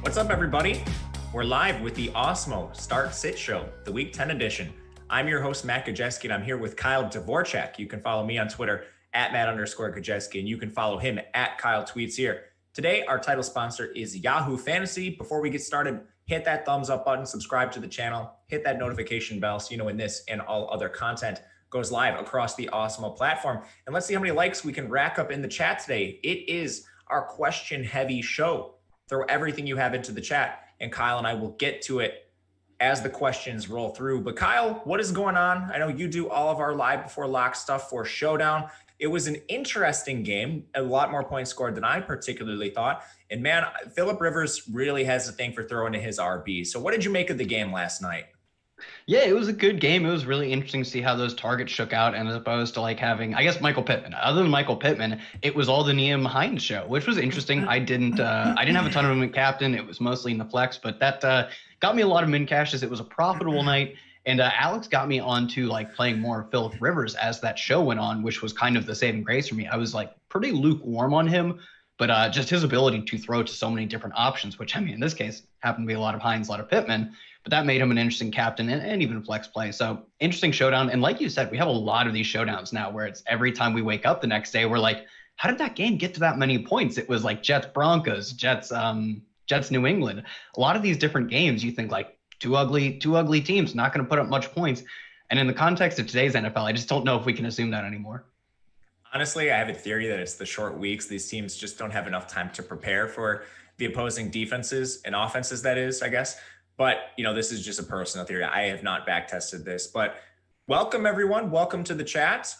What's up, everybody? We're live with the Awesemo Start-Sit Show, the Week 10 edition. I'm your host, Matt Gajewski, and I'm here with Kyle Dvorchak. You can follow me on Twitter at Matt_Gajewski, and you can follow him at Kyle Tweets here. Today, our title sponsor is Yahoo Fantasy. Before we get started, hit that thumbs up button, subscribe to the channel, hit that notification bell so you know when this and all other content goes live across the Awesemo platform. And let's see how many likes we can rack up in the chat today. It is our question-heavy show. Throw everything you have into the chat, and Kyle and I will get to it as the questions roll through. But Kyle, what is going on? I know you do all of our live before lock stuff for Showdown. It was an interesting game, a lot more points scored than I particularly thought. And man, Phillip Rivers really has a thing for throwing to his RB. So what did you make of the game last night? Yeah, it was a good game. It was really interesting to see how those targets shook out, and as opposed to like having, I guess, Michael Pittman. Other than Michael Pittman, it was all the Nyheim Hines show, which was interesting. I didn't have a ton of them in captain. It was mostly in the flex, but that got me a lot of min cashes. It was a profitable night, and Alex got me onto like playing more Phillip Rivers as that show went on, which was kind of the saving grace for me. I was like pretty lukewarm on him, but just his ability to throw to so many different options, which I mean, in this case, happened to be a lot of Hines, a lot of Pittman. But that made him an interesting captain and even flex play. So interesting showdown. And like you said, we have a lot of these showdowns now where it's every time we wake up the next day, we're like, how did that game get to that many points? It was like Jets Broncos, Jets New England. A lot of these different games, you think like two ugly teams, not going to put up much points. And in the context of today's NFL, I just don't know if we can assume that anymore. Honestly, I have a theory that it's the short weeks. These teams just don't have enough time to prepare for the opposing defenses and offenses, that is, I guess. But, you know, this is just a personal theory. I have not back tested this, but welcome everyone. Welcome to the chat.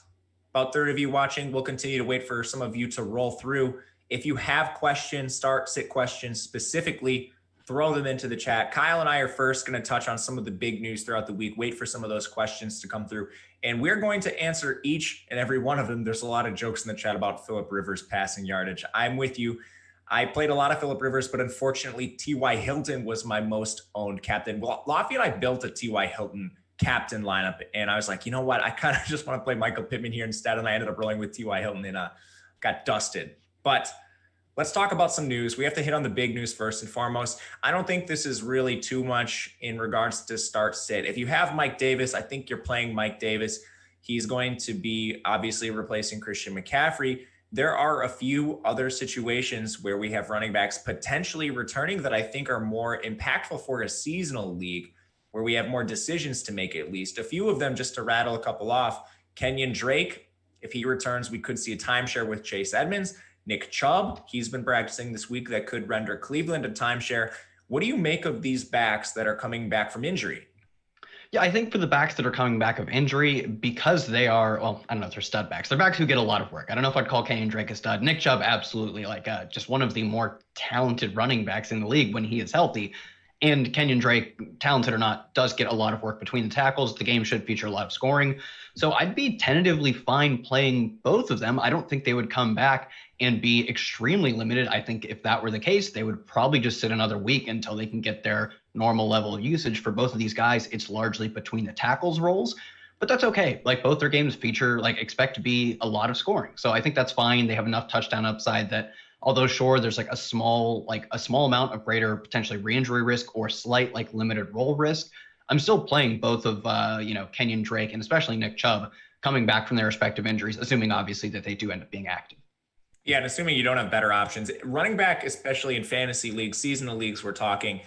About 30 of you watching. We'll continue to wait for some of you to roll through. If you have questions, sit questions specifically, throw them into the chat. Kyle and I are first going to touch on some of the big news throughout the week. Wait for some of those questions to come through. And we're going to answer each and every one of them. There's a lot of jokes in the chat about Phillip Rivers passing yardage. I'm with you. I played a lot of Phillip Rivers, but unfortunately, T.Y. Hilton was my most owned captain. Well, Lafayette, I built a T.Y. Hilton captain lineup, and I was like, you know what? I kind of just want to play Michael Pittman here instead, and I ended up rolling with T.Y. Hilton and got dusted. But let's talk about some news. We have to hit on the big news first and foremost. I don't think this is really too much in regards to start-sit. If you have Mike Davis, I think you're playing Mike Davis. He's going to be obviously replacing Christian McCaffrey. There are a few other situations where we have running backs potentially returning that I think are more impactful for a seasonal league where we have more decisions to make at least. A few of them, just to rattle a couple off. Kenyon Drake, if he returns, we could see a timeshare with Chase Edmonds. Nick Chubb, he's been practicing this week. That could render Cleveland a timeshare. What do you make of these backs that are coming back from injury? Yeah, I think for the backs that are coming back of injury, because they are, well, I don't know if they're stud backs. They're backs who get a lot of work. I don't know if I'd call Kenyon Drake a stud. Nick Chubb, absolutely, like just one of the more talented running backs in the league when he is healthy. And Kenyon Drake, talented or not, does get a lot of work between the tackles. The game should feature a lot of scoring. So I'd be tentatively fine playing both of them. I don't think they would come back and be extremely limited. I think if that were the case, they would probably just sit another week until they can get their normal level of usage. For both of these guys, it's largely between the tackles roles, but that's okay. Like both their games feature, like expect to be a lot of scoring. So I think that's fine. They have enough touchdown upside that although sure, there's like a small amount of greater potentially re-injury risk or slight like limited role risk. I'm still playing both of, Kenyon Drake and especially Nick Chubb coming back from their respective injuries, assuming obviously that they do end up being active. Yeah, and assuming you don't have better options. Running back, especially in fantasy leagues, seasonal leagues we're talking,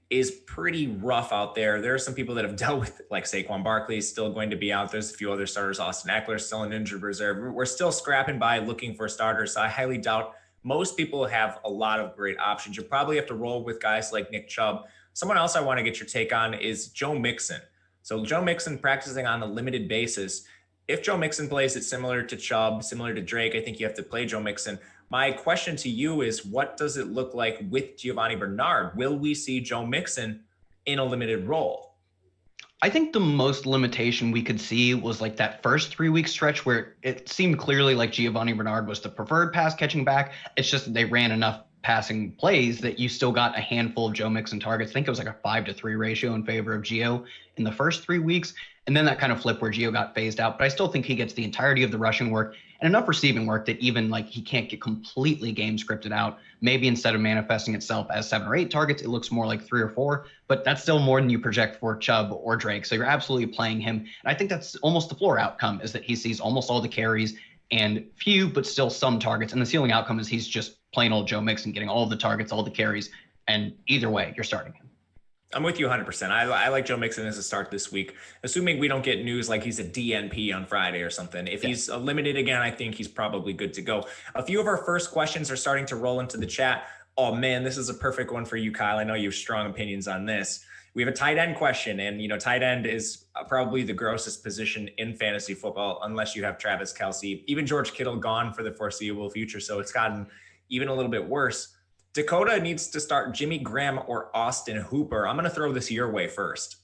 is pretty rough out there. There are some people that have dealt with it, like Saquon Barkley is still going to be out. There's a few other starters. Austin Eckler is still an injured reserve. We're still scrapping by looking for starters. So I highly doubt most people have a lot of great options. You probably have to roll with guys like Nick Chubb. Someone else I want to get your take on is Joe Mixon. So Joe Mixon practicing on a limited basis. If Joe Mixon plays it similar to Chubb, similar to Drake, I think you have to play Joe Mixon. My question to you is, what does it look like with Giovanni Bernard? Will we see Joe Mixon in a limited role? I think the most limitation we could see was like that first 3-week stretch where it seemed clearly like Giovanni Bernard was the preferred pass catching back. It's just that they ran enough passing plays that you still got a handful of Joe Mixon targets. I think it was like a 5-3 ratio in favor of Gio in the first 3 weeks. And then that kind of flipped where Gio got phased out. But I still think he gets the entirety of the rushing work. and enough receiving work that even like he can't get completely game scripted out. Maybe instead of manifesting itself as 7 or 8 targets, it looks more like 3 or 4, but that's still more than you project for Chubb or Drake. So you're absolutely playing him. And I think that's almost the floor outcome, is that he sees almost all the carries and few, but still some targets. And the ceiling outcome is he's just plain old Joe Mixon getting all the targets, all the carries. And either way, you're starting him. I'm with you 100%. I like Joe Mixon as a start this week, assuming we don't get news like he's a DNP on Friday or something. If he's limited again, I think he's probably good to go. A few of our first questions are starting to roll into the chat. Oh man, this is a perfect one for you, Kyle. I know you have strong opinions on this. We have a tight end question, and tight end is probably the grossest position in fantasy football, unless you have Travis Kelce, even George Kittle gone for the foreseeable future. So it's gotten even a little bit worse. Dakota needs to start Jimmy Graham or Austin Hooper. I'm going to throw this your way first.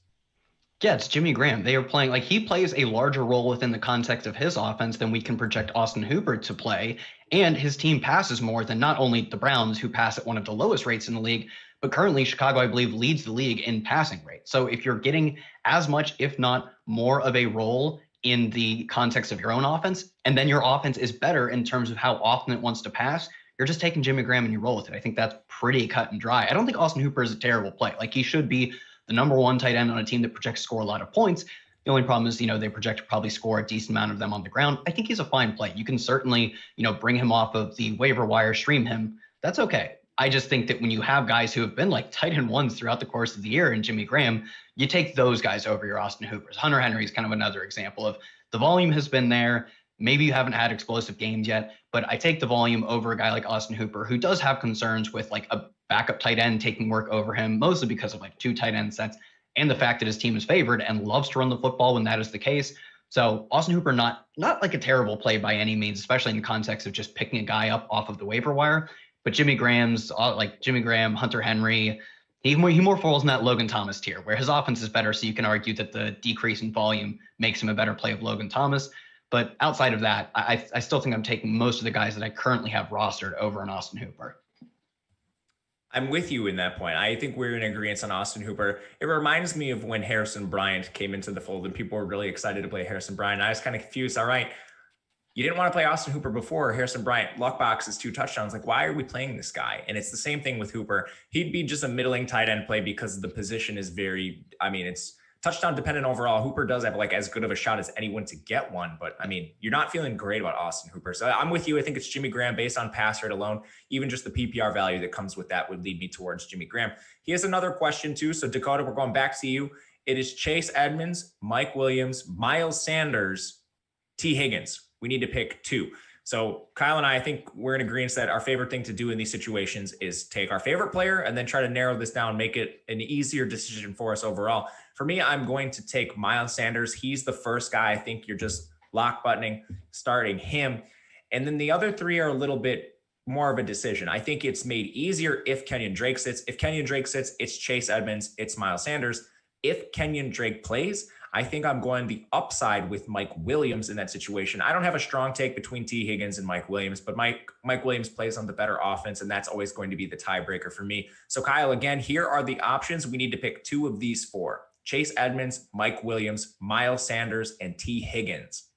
Yeah, it's Jimmy Graham. They are playing, like, he plays a larger role within the context of his offense than we can project Austin Hooper to play. And his team passes more than not only the Browns, who pass at one of the lowest rates in the league, but currently Chicago, I believe, leads the league in passing rate. So if you're getting as much, if not more of a role in the context of your own offense, and then your offense is better in terms of how often it wants to pass, you're just taking Jimmy Graham and you roll with it. I think that's pretty cut and dry. I don't think Austin Hooper is a terrible play. Like, he should be the number 1 tight end on a team that projects score a lot of points. The only problem is, they project to probably score a decent amount of them on the ground. I think he's a fine play. You can certainly, bring him off of the waiver wire, stream him. That's okay. I just think that when you have guys who have been like tight end ones throughout the course of the year and Jimmy Graham, you take those guys over your Austin Hoopers. Hunter Henry is kind of another example of the volume has been there. Maybe you haven't had explosive games yet, but I take the volume over a guy like Austin Hooper, who does have concerns with like a backup tight end taking work over him, mostly because of like 2 tight end sets and the fact that his team is favored and loves to run the football when that is the case. So Austin Hooper, not like a terrible play by any means, especially in the context of just picking a guy up off of the waiver wire. But Jimmy Graham, Hunter Henry, he more falls in that Logan Thomas tier, where his offense is better. So you can argue that the decrease in volume makes him a better play of Logan Thomas. But outside of that, I still think I'm taking most of the guys that I currently have rostered over an Austin Hooper. I'm with you in that point. I think we're in agreement on Austin Hooper. It reminds me of when Harrison Bryant came into the fold and people were really excited to play Harrison Bryant. I was kind of confused. All right, you didn't want to play Austin Hooper before Harrison Bryant. Luckbox is 2 touchdowns. Like, why are we playing this guy? And it's the same thing with Hooper. He'd be just a middling tight end play because the position is it's touchdown dependent overall. Hooper does have like as good of a shot as anyone to get one, but you're not feeling great about Austin Hooper. So I'm with you. I think it's Jimmy Graham based on pass rate alone. Even just the PPR value that comes with that would lead me towards Jimmy Graham. He has another question too. So Dakota, we're going back to you. It is Chase Edmonds, Mike Williams, Miles Sanders, T. Higgins. We need to pick 2. So Kyle and I think we're in agreement that our favorite thing to do in these situations is take our favorite player and then try to narrow this down, make it an easier decision for us overall. For me, I'm going to take Miles Sanders. He's the first guy. I think you're just lock buttoning, starting him. And then the other 3 are a little bit more of a decision. I think it's made easier if Kenyon Drake sits. If Kenyon Drake sits, it's Chase Edmonds, it's Miles Sanders. If Kenyon Drake plays, I think I'm going the upside with Mike Williams in that situation. I don't have a strong take between T. Higgins and Mike Williams, but Mike Williams plays on the better offense, and that's always going to be the tiebreaker for me. So Kyle, again, here are the options. We need to pick 2 of these 4. Chase Edmonds, Mike Williams, Miles Sanders, and T. Higgins.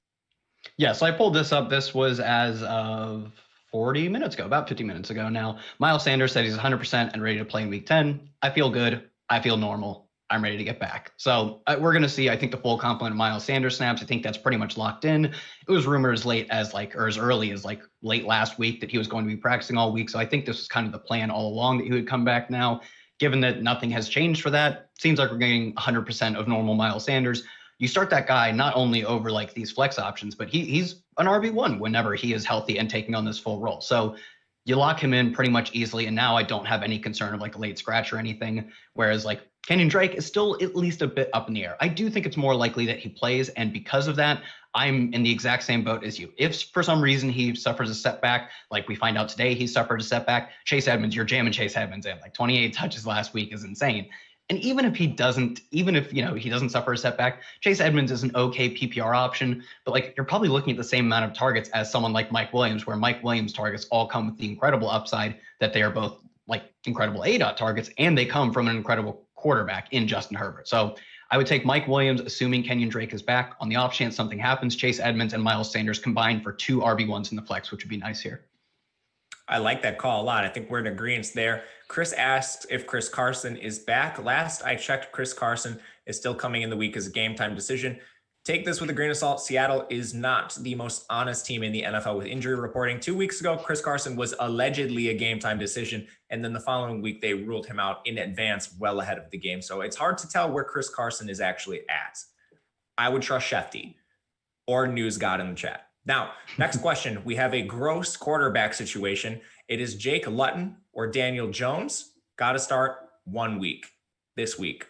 Yeah, so I pulled this up. This was as of 40 minutes ago, about 50 minutes ago now. Miles Sanders said he's 100% and ready to play in week 10. I feel good. I feel normal. I'm ready to get back. So we're going to see, I think, the full complement of Miles Sanders snaps. I think that's pretty much locked in. It was rumored as early as late last week that he was going to be practicing all week. So I think this was kind of the plan all along, that he would come back now. Given that nothing has changed for that, seems like we're getting 100% of normal Miles Sanders. You start that guy not only over like these flex options, but he's an RB1 whenever he is healthy and taking on this full role. So you lock him in pretty much easily. And now I don't have any concern of like a late scratch or anything. Whereas like Kenyon Drake is still at least a bit up in the air. I do think it's more likely that he plays. And because of that, I'm in the exact same boat as you. If for some reason he suffers a setback, like we find out today, he suffered a setback, Chase Edmonds, you're jamming Chase Edmonds in. Like 28 touches last week is insane. And even if he doesn't suffer a setback, Chase Edmonds is an okay PPR option, but like you're probably looking at the same amount of targets as someone like Mike Williams, where Mike Williams targets all come with the incredible upside that they are both like incredible ADOT targets, and they come from an incredible quarterback in Justin Herbert. So I would take Mike Williams, assuming Kenyon Drake is back. On the off chance something happens, Chase Edmonds and Miles Sanders combined for 2 RB1s in the flex, which would be nice here. I like that call a lot. I think we're in agreement there. Chris asks if Chris Carson is back. Last I checked, Chris Carson is still coming in the week as a game time decision. Take this with a grain of salt. Seattle is not the most honest team in the NFL with injury reporting. 2 weeks ago, Chris Carson was allegedly a game time decision. And then the following week, they ruled him out in advance, well ahead of the game. So it's hard to tell where Chris Carson is actually at. I would trust Shefty or News God in the chat. Now, next question. We have a gross quarterback situation. It is Jake Luton or Daniel Jones. Got to start 1 week this week.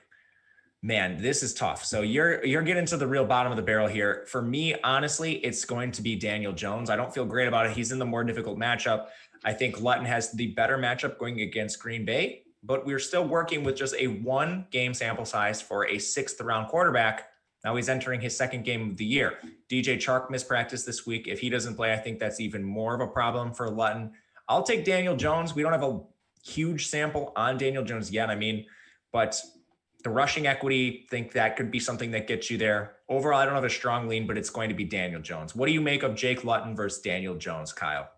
Man, this is tough. So you're getting to the real bottom of the barrel here. For me, honestly, it's going to be Daniel Jones. I don't feel great about it. He's in the more difficult matchup. I think Luton has the better matchup going against Green Bay, but we're still working with just a 1 game sample size for a 6th round quarterback. Now he's entering his 2nd game of the year. DJ Chark missed practice this week. If he doesn't play, I think that's even more of a problem for Luton. I'll take Daniel Jones. We don't have a huge sample on Daniel Jones yet. But the rushing equity, think that could be something that gets you there. Overall, I don't have a strong lean, but it's going to be Daniel Jones. What do you make of Jake Luton versus Daniel Jones, Kyle?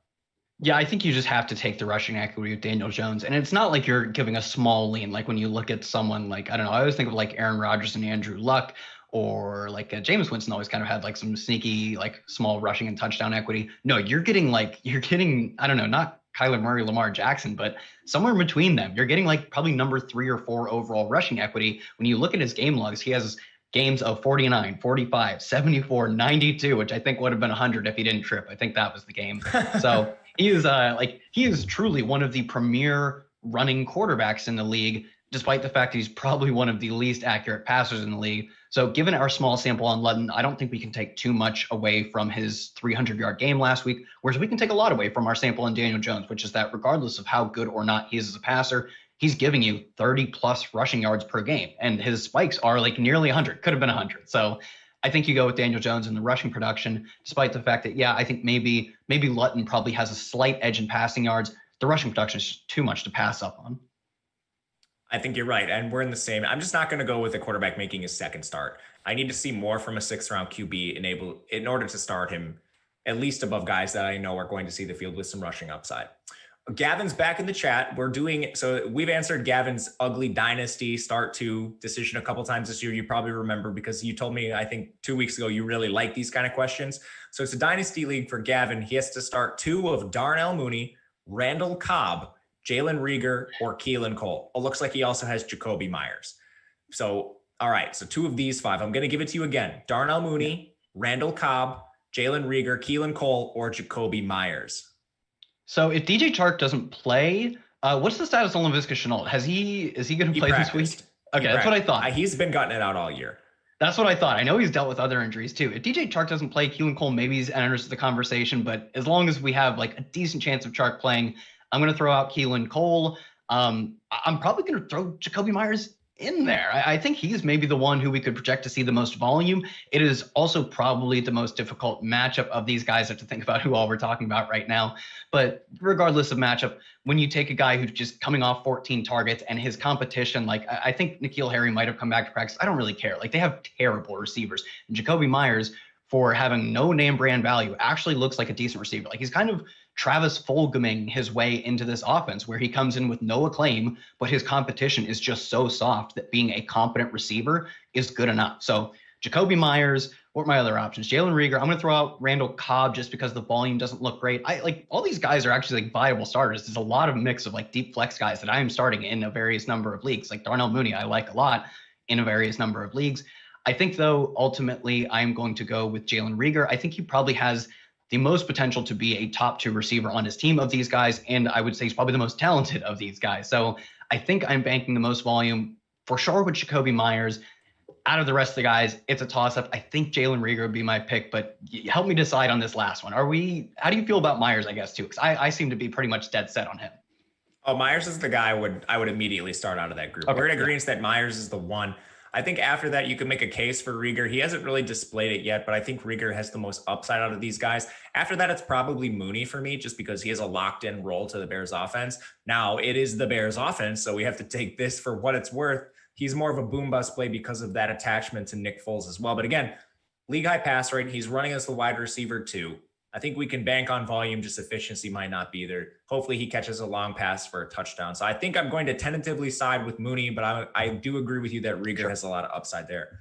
Yeah, I think you just have to take the rushing equity with Daniel Jones. And it's not like you're giving a small lean. Like when you look at someone like, I don't know, I always think of like Aaron Rodgers and Andrew Luck, or like Jameis Winston always kind of had like some sneaky, like small rushing and touchdown equity. No, you're getting, I don't know, not Kyler Murray, Lamar Jackson, but somewhere in between them. You're getting like probably number 3 or 4 overall rushing equity. When you look at his game logs, he has games of 49, 45, 74, 92, which I think would have been 100 if he didn't trip. I think that was the game. So he is truly one of the premier running quarterbacks in the league, despite the fact that he's probably one of the least accurate passers in the league. So given our small sample on Luton, I don't think we can take too much away from his 300-yard game last week, whereas we can take a lot away from our sample on Daniel Jones, which is that regardless of how good or not he is as a passer, he's giving you 30-plus rushing yards per game, and his spikes are like nearly 100, could have been 100. So I think you go with Daniel Jones in the rushing production, despite the fact that, yeah, I think maybe Luton probably has a slight edge in passing yards. The rushing production is just too much to pass up on. I think you're right. And we're in the same. I'm just not going to go with a quarterback making his 2nd start. I need to see more from a 6th round QB in order to start him at least above guys that I know are going to see the field with some rushing upside. Gavin's back in the chat. So we've answered Gavin's ugly Dynasty start to decision a couple times this year. You probably remember because you told me, I think 2 weeks ago, you really like these kind of questions. So it's a Dynasty league for Gavin. He has to start 2 of Darnell Mooney, Randall Cobb, Jalen Reagor, or Keelan Cole. It looks like he also has Jacoby Myers. So, all right. So 2 of these 5. I'm going to give it to you again. Darnell Mooney, Randall Cobb, Jalen Reagor, Keelan Cole, or Jacoby Myers. So if DJ Chark doesn't play, what's the status on Laviska Shenault? Is he going to play this week? Okay, that's what I thought. He's been gutting it out all year. That's what I thought. I know he's dealt with other injuries too. If DJ Chark doesn't play, Keelan Cole maybe enters the conversation, but as long as we have like a decent chance of Chark playing, I'm going to throw out Keelan Cole. I'm probably going to throw Jacoby Myers in there. I think he's maybe the one who we could project to see the most volume. It is also probably the most difficult matchup of these guys. I have to think about who all we're talking about right now. But regardless of matchup, when you take a guy who's just coming off 14 targets and his competition, like I think N'Keal Harry might have come back to practice. I don't really care. Like they have terrible receivers. And Jacoby Myers, for having no name brand value, actually looks like a decent receiver. Like he's kind of Travis Fulgham-ing his way into this offense where he comes in with no acclaim, but his competition is just so soft that being a competent receiver is good enough. So Jacoby Myers, what are my other options? Jalen Reagor. I'm going to throw out Randall Cobb just because the volume doesn't look great. I like all these guys are actually like viable starters. There's a lot of mix of like deep flex guys that I am starting in a various number of leagues. Like Darnell Mooney, I like a lot in a various number of leagues. I think though, ultimately I'm going to go with Jalen Reagor. I think he probably has the most potential to be a top 2 receiver on his team of these guys. And I would say he's probably the most talented of these guys. So I think I'm banking the most volume for sure with Jacoby Myers. Out of the rest of the guys, it's a toss-up. I think Jalen Reagor would be my pick, but help me decide on this last one. How do you feel about Myers, I guess, too? Because I seem to be pretty much dead set on him. Oh, Myers is the guy I would immediately start out of that group. Okay, we're in agreement that Myers is the one. I think after that, you can make a case for Reagor. He hasn't really displayed it yet, but I think Reagor has the most upside out of these guys. After that, it's probably Mooney for me, just because he has a locked-in role to the Bears offense. Now, it is the Bears offense, so we have to take this for what it's worth. he's more of a boom bust play because of that attachment to Nick Foles as well. But again, league high pass rate. He's running as the wide receiver too. I think we can bank on volume, just efficiency might not be there. Hopefully he catches a long pass for a touchdown. So I think I'm going to tentatively side with Mooney, but I do agree with you that Rieger has a lot of upside there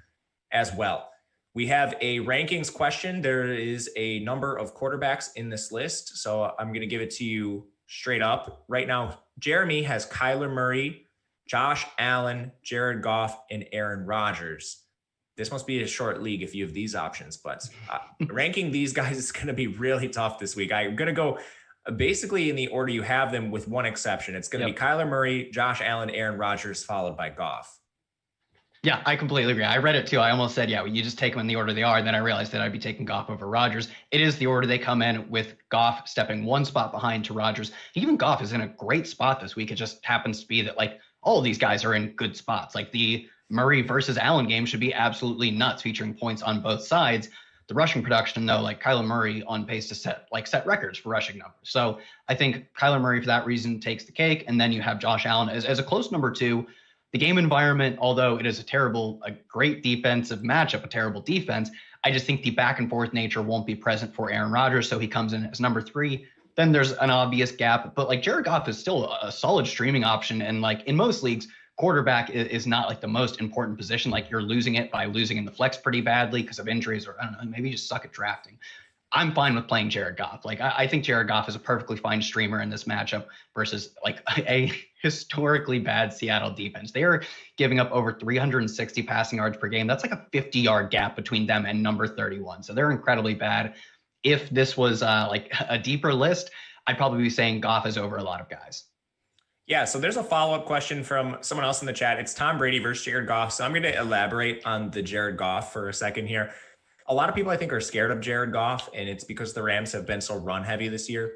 as well. We have a rankings question. There is a number of quarterbacks in this list. So I'm going to give it to you straight up. Right now, Jeremy has Kyler Murray, Josh Allen, Jared Goff, and Aaron Rodgers. This must be a short league if you have these options, but ranking these guys is going to be really tough this week. I'm going to go basically in the order you have them with one exception. It's going to be Kyler Murray, Josh Allen, Aaron Rodgers, followed by Goff. Yeah, I completely agree. I read it too. I almost said, yeah, you just take them in the order they are. And then I realized that I'd be taking Goff over Rodgers. It is the order they come in, with Goff stepping one spot behind to Rodgers. Even Goff is in a great spot this week. It just happens to be that like all of these guys are in good spots. Like the Murray versus Allen game should be absolutely nuts, featuring points on both sides. The rushing production, though, like Kyler Murray on pace to set records for rushing numbers. So I think Kyler Murray, for that reason, takes the cake. And then you have Josh Allen as a close number two. The game environment, although it is a great defensive matchup, a terrible defense, I just think the back and forth nature won't be present for Aaron Rodgers. So he comes in as number three. Then there's an obvious gap, but like Jared Goff is still a solid streaming option. And like in most leagues, quarterback is not like the most important position. Like you're losing it by losing in the flex pretty badly because of injuries, or I don't know, maybe you just suck at drafting. I'm fine with playing Jared Goff. Like I think Jared Goff is a perfectly fine streamer in this matchup versus like a historically bad Seattle defense. They are giving up over 360 passing yards per game. That's like a 50-yard gap between them and number 31. So they're incredibly bad. If this was like a deeper list, I'd probably be saying Goff is over a lot of guys. Yeah, so there's a follow-up question from someone else in the chat. It's Tom Brady versus Jared Goff. So I'm going to elaborate on the Jared Goff for a second here. A lot of people, I think, are scared of Jared Goff, and it's because the Rams have been so run-heavy this year.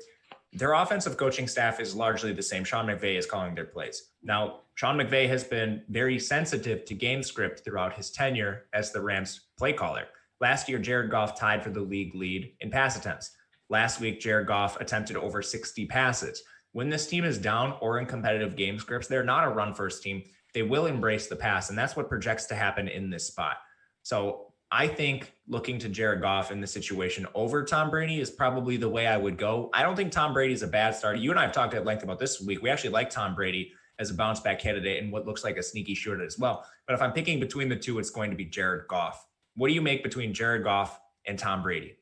Their offensive coaching staff is largely the same. Sean McVay is calling their plays. Now, Sean McVay has been very sensitive to game script throughout his tenure as the Rams play caller. Last year, Jared Goff tied for the league lead in pass attempts. Last week, Jared Goff attempted over 60 passes. When this team is down or in competitive game scripts, they're not a run-first team. They will embrace the pass, and that's what projects to happen in this spot. So I think looking to Jared Goff in this situation over Tom Brady is probably the way I would go. I don't think Tom Brady is a bad starter. You and I have talked at length about this week. We actually like Tom Brady as a bounce back candidate and what looks like a sneaky shooter as well. But if I'm picking between the two, it's going to be Jared Goff. What do you make between Jared Goff and Tom Brady?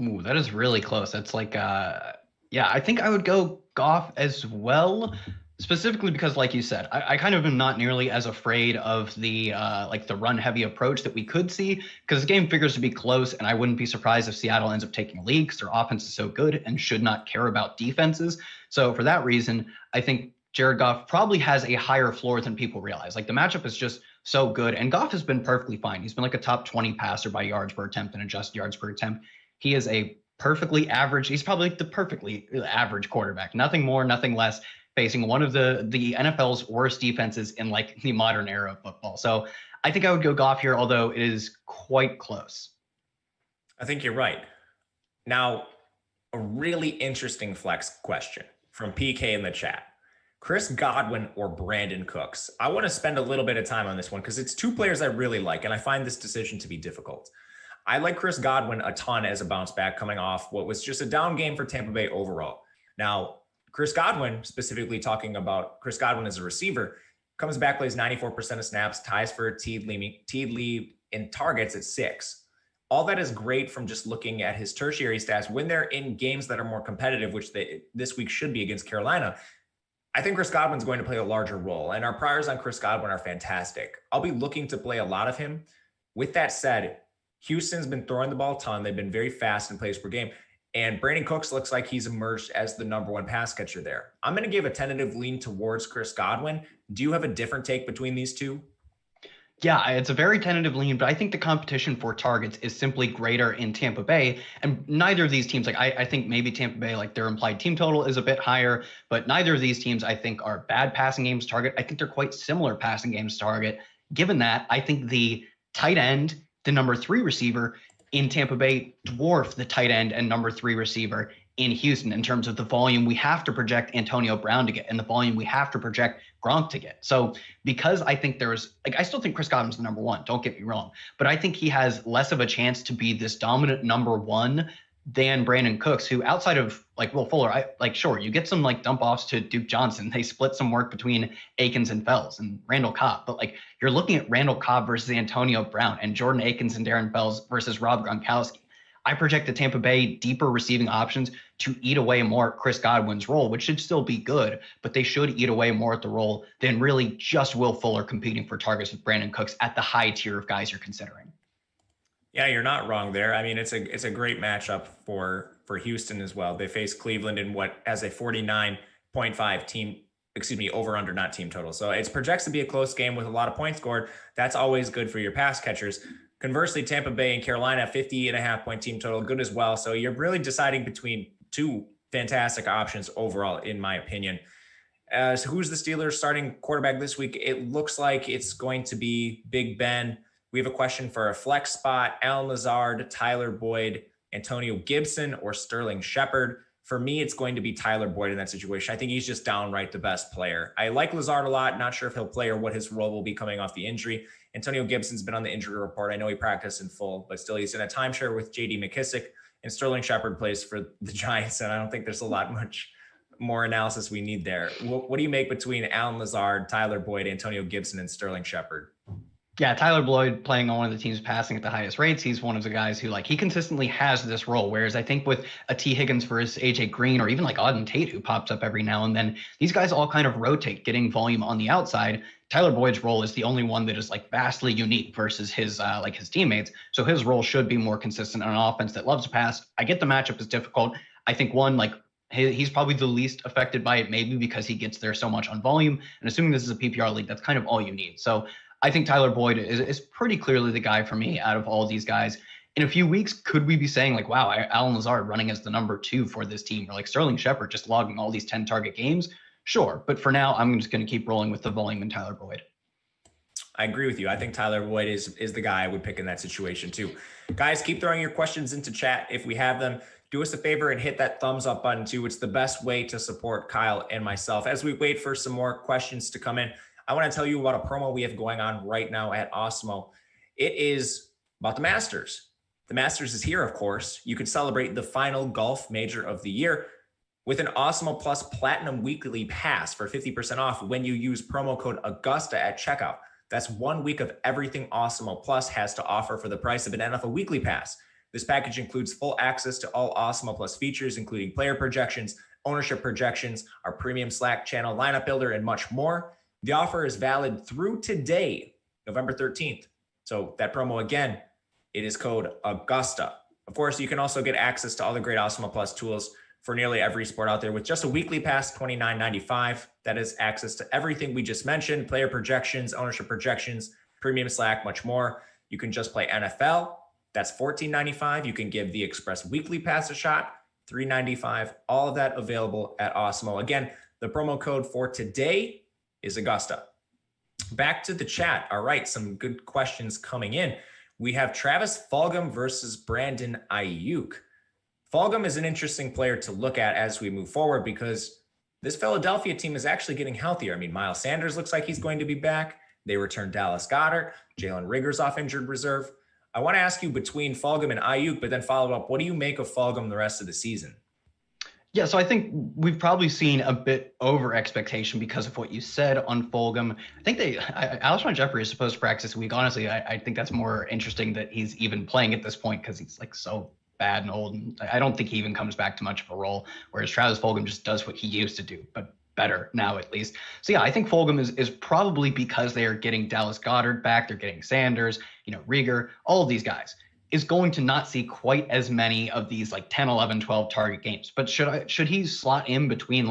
Ooh, that is really close. That's like, yeah, I think I would go Goff as well. Specifically because, like you said, I kind of am not nearly as afraid of the like the run heavy approach that we could see, because the game figures to be close, and I wouldn't be surprised if Seattle ends up taking a lead because their offense is so good and should not care about defenses. So for that reason, I think Jared Goff probably has a higher floor than people realize. Like the matchup is just so good, and Goff has been perfectly fine. He's been like a top 20 passer by yards per attempt and adjusted yards per attempt. He is a perfectly average. He's probably like the perfectly average quarterback. Nothing more, nothing less, facing one of the NFL's worst defenses in like the modern era of football. So I think I would go Goff here, although it is quite close. I think you're right. Now, a really interesting flex question from PK in the chat. Chris Godwin or Brandon Cooks? I want to spend a little bit of time on this one because it's two players I really like, and I find this decision to be difficult. I like Chris Godwin a ton as a bounce back coming off what was just a down game for Tampa Bay overall. Now, Chris Godwin, specifically talking about Chris Godwin as a receiver, comes back, plays 94% of snaps, ties for a teed lead in targets at 6. All that is great from just looking at his tertiary stats when they're in games that are more competitive, which this week should be against Carolina. I think Chris Godwin's going to play a larger role, and our priors on Chris Godwin are fantastic. I'll be looking to play a lot of him. With that said, Houston's been throwing the ball a ton. They've been very fast in plays per game. And Brandon Cooks looks like he's emerged as the number one pass catcher there. I'm going to give a tentative lean towards Chris Godwin. Do you have a different take between these two? Yeah, it's a very tentative lean, but I think the competition for targets is simply greater in Tampa Bay. And neither of these teams, like I think maybe Tampa Bay, like their implied team total is a bit higher, but neither of these teams I think are bad passing games target. I think they're quite similar passing games target. Given that, I think the tight end, the number 3 receiver in Tampa Bay, dwarf the tight end and number 3 receiver in Houston in terms of the volume we have to project Antonio Brown to get and the volume we have to project Gronk to get. So because I think I still think Chris Godwin's the number one, don't get me wrong, but I think he has less of a chance to be this dominant number one than Brandon Cooks, who outside of like Will Fuller, sure, you get some like dump offs to Duke Johnson. They split some work between Akins and Fells and Randall Cobb. But like you're looking at Randall Cobb versus Antonio Brown and Jordan Akins and Darren Fells versus Rob Gronkowski. I project the Tampa Bay deeper receiving options to eat away more at Chris Godwin's role, which should still be good, but they should eat away more at the role than really just Will Fuller competing for targets with Brandon Cooks at the high tier of guys you're considering. Yeah, you're not wrong there. I mean, it's a great matchup for Houston as well. They face Cleveland in what has a 49.5 team, over under, not team total. So it projects to be a close game with a lot of points scored. That's always good for your pass catchers. Conversely, Tampa Bay and Carolina, 50.5 point team total, good as well. So you're really deciding between two fantastic options overall, in my opinion. So who's the Steelers starting quarterback this week? It looks like it's going to be Big Ben. We have a question for a flex spot: Allen Lazard, Tyler Boyd, Antonio Gibson, or Sterling Shepard. For me, it's going to be Tyler Boyd in that situation. I think he's just downright the best player. I like Lazard a lot. Not sure if he'll play or what his role will be coming off the injury. Antonio Gibson's been on the injury report. I know he practiced in full, but still he's in a timeshare with J.D. McKissick, and Sterling Shepard plays for the Giants, and I don't think there's a lot much more analysis we need there. What do you make between Allen Lazard, Tyler Boyd, Antonio Gibson, and Sterling Shepard? Yeah, Tyler Boyd playing on one of the teams passing at the highest rates. He's one of the guys who he consistently has this role. Whereas I think with a T. Higgins versus AJ Green, or even like Auden Tate, who pops up every now and then, these guys all kind of rotate, getting volume on the outside. Tyler Boyd's role is the only one that is vastly unique versus his his teammates. So his role should be more consistent on an offense that loves to pass. I get the matchup is difficult. I think he's probably the least affected by it, maybe because he gets there so much on volume. And assuming this is a PPR league, that's kind of all you need. So I think Tyler Boyd is pretty clearly the guy for me out of all of these guys. In a few weeks, could we be saying wow, Allen Lazard running as the number 2 for this team, or Sterling Shepard just logging all these 10 target games? Sure. But for now, I'm just going to keep rolling with the volume and Tyler Boyd. I agree with you. I think Tyler Boyd is the guy I would pick in that situation too. Guys, keep throwing your questions into chat if we have them. Do us a favor and hit that thumbs up button too. It's the best way to support Kyle and myself. As we wait for some more questions to come in, I want to tell you about a promo we have going on right now at Awesemo. It is about the Masters. The Masters is here, of course. You can celebrate the final golf major of the year with an Awesemo Plus Platinum Weekly Pass for 50% off when you use promo code Augusta at checkout. That's 1 week of everything Awesemo Plus has to offer for the price of an NFL Weekly Pass. This package includes full access to all Awesemo Plus features, including player projections, ownership projections, our premium Slack channel lineup builder, and much more. The offer is valid through today, November 13th. So that promo again, it is code Augusta. Of course, you can also get access to all the great Awesemo Plus tools for nearly every sport out there with just a weekly pass, $29.95. That is access to everything we just mentioned: player projections, ownership projections, premium Slack, much more. You can just play NFL. That's $14.95. You can give the Express Weekly Pass a shot, $3.95. All of that available at Awesemo. Again, the promo code for today is Augusta. Back to the chat. All right, some good questions coming in. We have Travis Fulgham versus Brandon Ayuk. Fulgham is an interesting player to look at as we move forward because this Philadelphia team is actually getting healthier. I mean, Miles Sanders looks like he's going to be back. They returned Dallas Goedert. Jalen Reagor's off injured reserve. I want to ask you between Fulgham and Ayuk, but then follow up, what do you make of Fulgham the rest of the season? Yeah, so I think we've probably seen a bit over expectation because of what you said on Fulgham. I think Alshon Jeffrey is supposed to practice this week. Honestly, I think that's more interesting that he's even playing at this point because he's so bad and old. And I don't think he even comes back to much of a role, whereas Travis Fulgham just does what he used to do, but better now at least. So yeah, I think Fulgham is probably because they are getting Dallas Goedert back. They're getting Sanders, Reagor, all of these guys, is going to not see quite as many of these 10, 11, 12 target games. But should he slot in between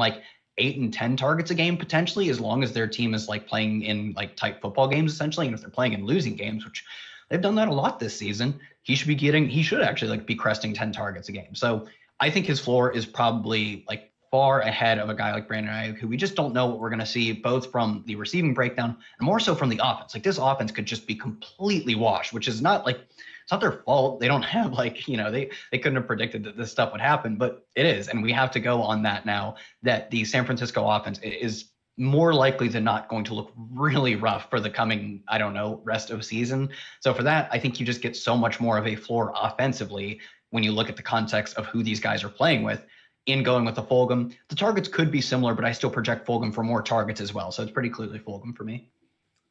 8 and 10 targets a game potentially, as long as their team is playing in tight football games essentially, and if they're playing in losing games, which they've done that a lot this season, he should actually be cresting 10 targets a game. So I think his floor is probably far ahead of a guy like Brandon Ayuk, who we just don't know what we're going to see, both from the receiving breakdown and more so from the offense. This offense could just be completely washed, which is not it's not their fault. They don't have they couldn't have predicted that this stuff would happen, but it is. And we have to go on that now, that the San Francisco offense is more likely than not going to look really rough for the coming, I don't know, rest of season. So for that, I think you just get so much more of a floor offensively when you look at the context of who these guys are playing with. In going with the Fulgham, the targets could be similar, but I still project Fulgham for more targets as well. So it's pretty clearly Fulgham for me.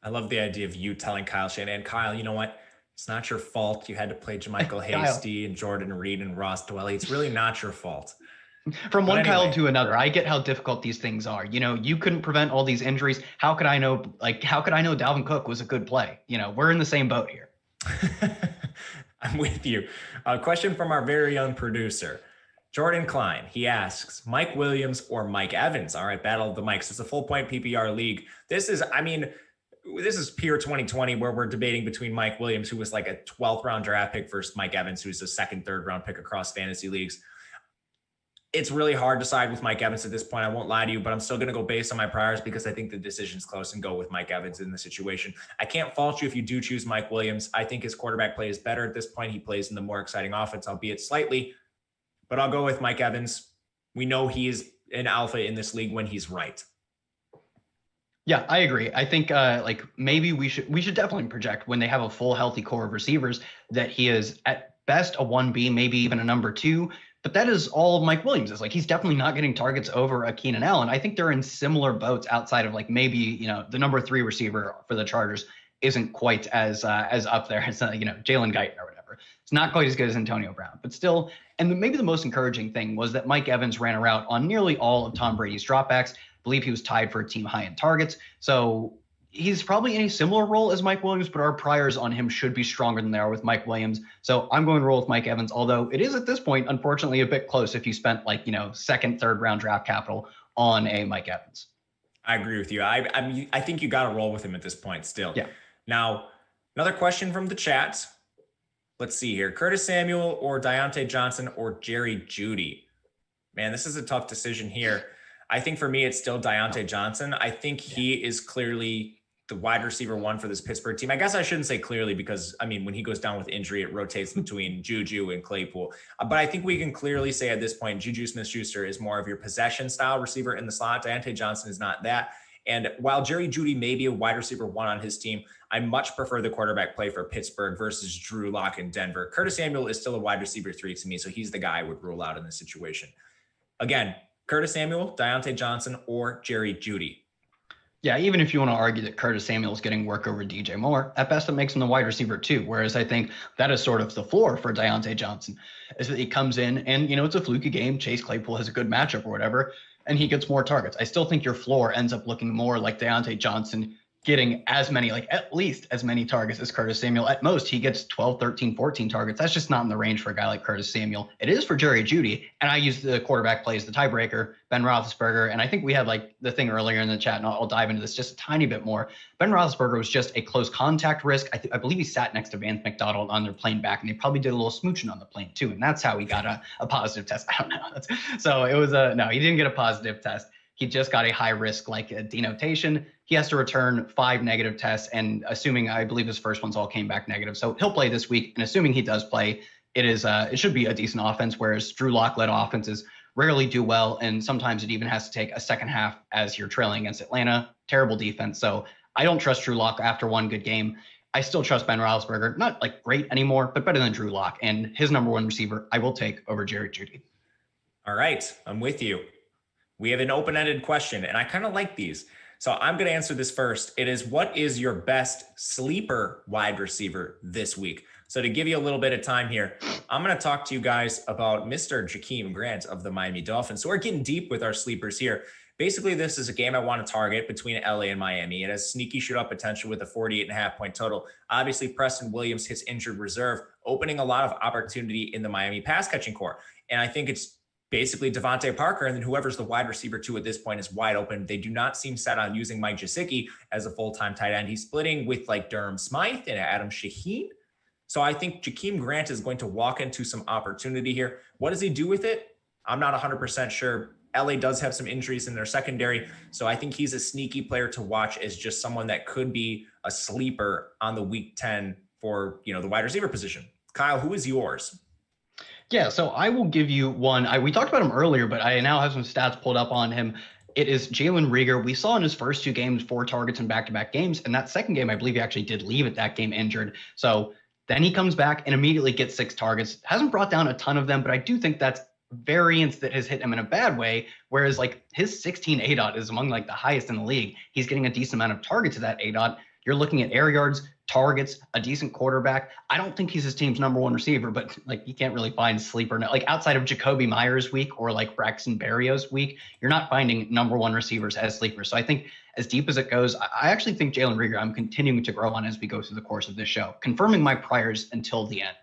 I love the idea of you telling Kyle Shanahan, Kyle, you know what? It's not your fault. You had to play JaMychal Kyle. Hasty and Jordan Reed and Ross Dwelly. It's really not your fault. From But one Kyle anyway, to another, I get how difficult these things are. You couldn't prevent all these injuries. How could I know? How could I know Dalvin Cook was a good play? We're in the same boat here. I'm with you. A question from our very own producer, Jordan Klein. He asks, Mike Williams or Mike Evans? All right, battle of the Mikes. It's a full point PPR league. This is pure 2020 where we're debating between Mike Williams, who was like a 12th round draft pick, versus Mike Evans, who's a second, third round pick across fantasy leagues. It's really hard to side with Mike Evans at this point. I won't lie to you, but I'm still going to go based on my priors because I think the decision's close and go with Mike Evans in the situation. I can't fault you if you do choose Mike Williams. I think his quarterback play is better at this point. He plays in the more exciting offense, albeit slightly, but I'll go with Mike Evans. We know he is an alpha in this league when he's right. Yeah, I agree. I think maybe we should definitely project when they have a full healthy core of receivers that he is at best a 1B, maybe even a number 2. But that is all Mike Williams is. Like, he's definitely not getting targets over a Keenan Allen. I think they're in similar boats outside of maybe, the number 3 receiver for the Chargers isn't quite as up there as, Jalen Guyton or whatever. It's not quite as good as Antonio Brown, but still. And maybe the most encouraging thing was that Mike Evans ran a route on nearly all of Tom Brady's dropbacks. I believe he was tied for a team high in targets. So he's probably in a similar role as Mike Williams, but our priors on him should be stronger than they are with Mike Williams. So I'm going to roll with Mike Evans, although it is at this point, unfortunately, a bit close if you spent second, third round draft capital on a Mike Evans. I agree with you. I think you got to roll with him at this point still. Yeah. Now, another question from the chat. Let's see here. Curtis Samuel or Deontay Johnson or Jerry Jeudy? Man, this is a tough decision here. I think for me, it's still Deontay Johnson. I think he is clearly the wide receiver 1 for this Pittsburgh team. I guess I shouldn't say clearly because, when he goes down with injury, it rotates between Juju and Claypool. But I think we can clearly say at this point, Juju Smith-Schuster is more of your possession style receiver in the slot. Deontay Johnson is not that. And while Jerry Jeudy may be a wide receiver 1 on his team, I much prefer the quarterback play for Pittsburgh versus Drew Lock in Denver. Curtis Samuel is still a wide receiver 3 to me, so he's the guy I would rule out in this situation. Again, Curtis Samuel, Deontay Johnson, or Jerry Jeudy? Yeah, even if you want to argue that Curtis Samuel is getting work over DJ Moore, at best it makes him the wide receiver 2. Whereas I think that is sort of the floor for Deontay Johnson, is that he comes in and, it's a fluky game. Chase Claypool has a good matchup or whatever, and he gets more targets. I still think your floor ends up looking more like Deontay Johnson getting as many, at least as many targets as Curtis Samuel. At most, he gets 12, 13, 14 targets. That's just not in the range for a guy like Curtis Samuel. It is for Jerry Jeudy, and I use the quarterback play as the tiebreaker, Ben Roethlisberger, and I think we had the thing earlier in the chat, and I'll dive into this just a tiny bit more. Ben Roethlisberger was just a close contact risk. I believe he sat next to Vance McDonald on their plane back, and they probably did a little smooching on the plane too, and that's how he got a positive test. I don't know. So it was no, he didn't get a positive test. He just got a high risk denotation. He has to return 5 negative tests, and I believe his first ones all came back negative. So he'll play this week, and assuming he does play, it should be a decent offense, whereas Drew Lock-led offenses rarely do well, and sometimes it even has to take a second half as you're trailing against Atlanta. Terrible defense. So I don't trust Drew Lock after one good game. I still trust Ben Roethlisberger, not great anymore, but better than Drew Lock, and his number 1 receiver I will take over Jerry Jeudy. All right, I'm with you. We have an open-ended question, and I kind of like these. So I'm going to answer this first. It is, what is your best sleeper wide receiver this week? So to give you a little bit of time here, I'm going to talk to you guys about Mr. Jakeem Grant of the Miami Dolphins. So we're getting deep with our sleepers here. Basically, this is a game I want to target between LA and Miami. It has sneaky shootout potential with a 48.5 point total. Obviously, Preston Williams hits injured reserve, opening a lot of opportunity in the Miami pass catching core. And I think it's basically Devontae Parker, and then whoever's the wide receiver 2 at this point is wide open. They do not seem set on using Mike Gesicki as a full-time tight end. He's splitting with Durham Smythe and Adam Shaheen. So I think Jakeem Grant is going to walk into some opportunity here. What does he do with it? I'm not 100% sure. LA does have some injuries in their secondary, so I think he's a sneaky player to watch as just someone that could be a sleeper on the week 10 for, the wide receiver position. Kyle, who is yours? Yeah, so I will give you one. We talked about him earlier, but I now have some stats pulled up on him. It is Jalen Reagor. We saw in his first 2 games 4 targets in back-to-back games. And that second game, I believe he actually did leave at that game injured. So then he comes back and immediately gets 6 targets. Hasn't brought down a ton of them, but I do think that's variance that has hit him in a bad way. Whereas like his 16 ADOT is among like the highest in the league. He's getting a decent amount of targets to that ADOT. You're looking at air yards, targets, a decent quarterback. I don't think he's his team's number one receiver, but like you can't really find sleeper. Like outside of Jacoby Myers week or like Braxton Berrios week, you're not finding number one receivers as sleepers. So I think as deep as it goes, I actually think Jalen Reagor, I'm continuing to grow on as we go through the course of this show, confirming my priors until the end.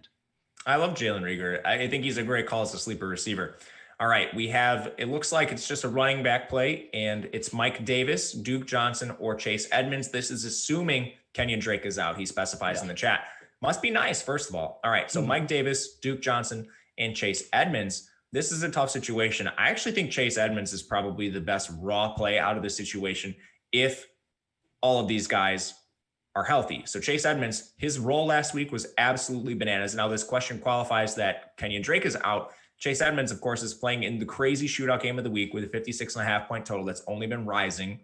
I love Jalen Reagor. I think he's a great call as a sleeper receiver. All right, we have, it looks like it's just a running back play, and it's Mike Davis, Duke Johnson, or Chase Edmonds. This is assuming Kenyon Drake is out. He specifies in the chat. Must be nice, first of all. All right, so Mike Davis, Duke Johnson, and Chase Edmonds. This is a tough situation. I actually think Chase Edmonds is probably the best raw play out of the situation if all of these guys are healthy. So Chase Edmonds, his role last week was absolutely bananas. Now this question qualifies that Kenyon Drake is out. Chase Edmonds, of course, is playing in the crazy shootout game of the week with a 56.5-point total that's only been rising.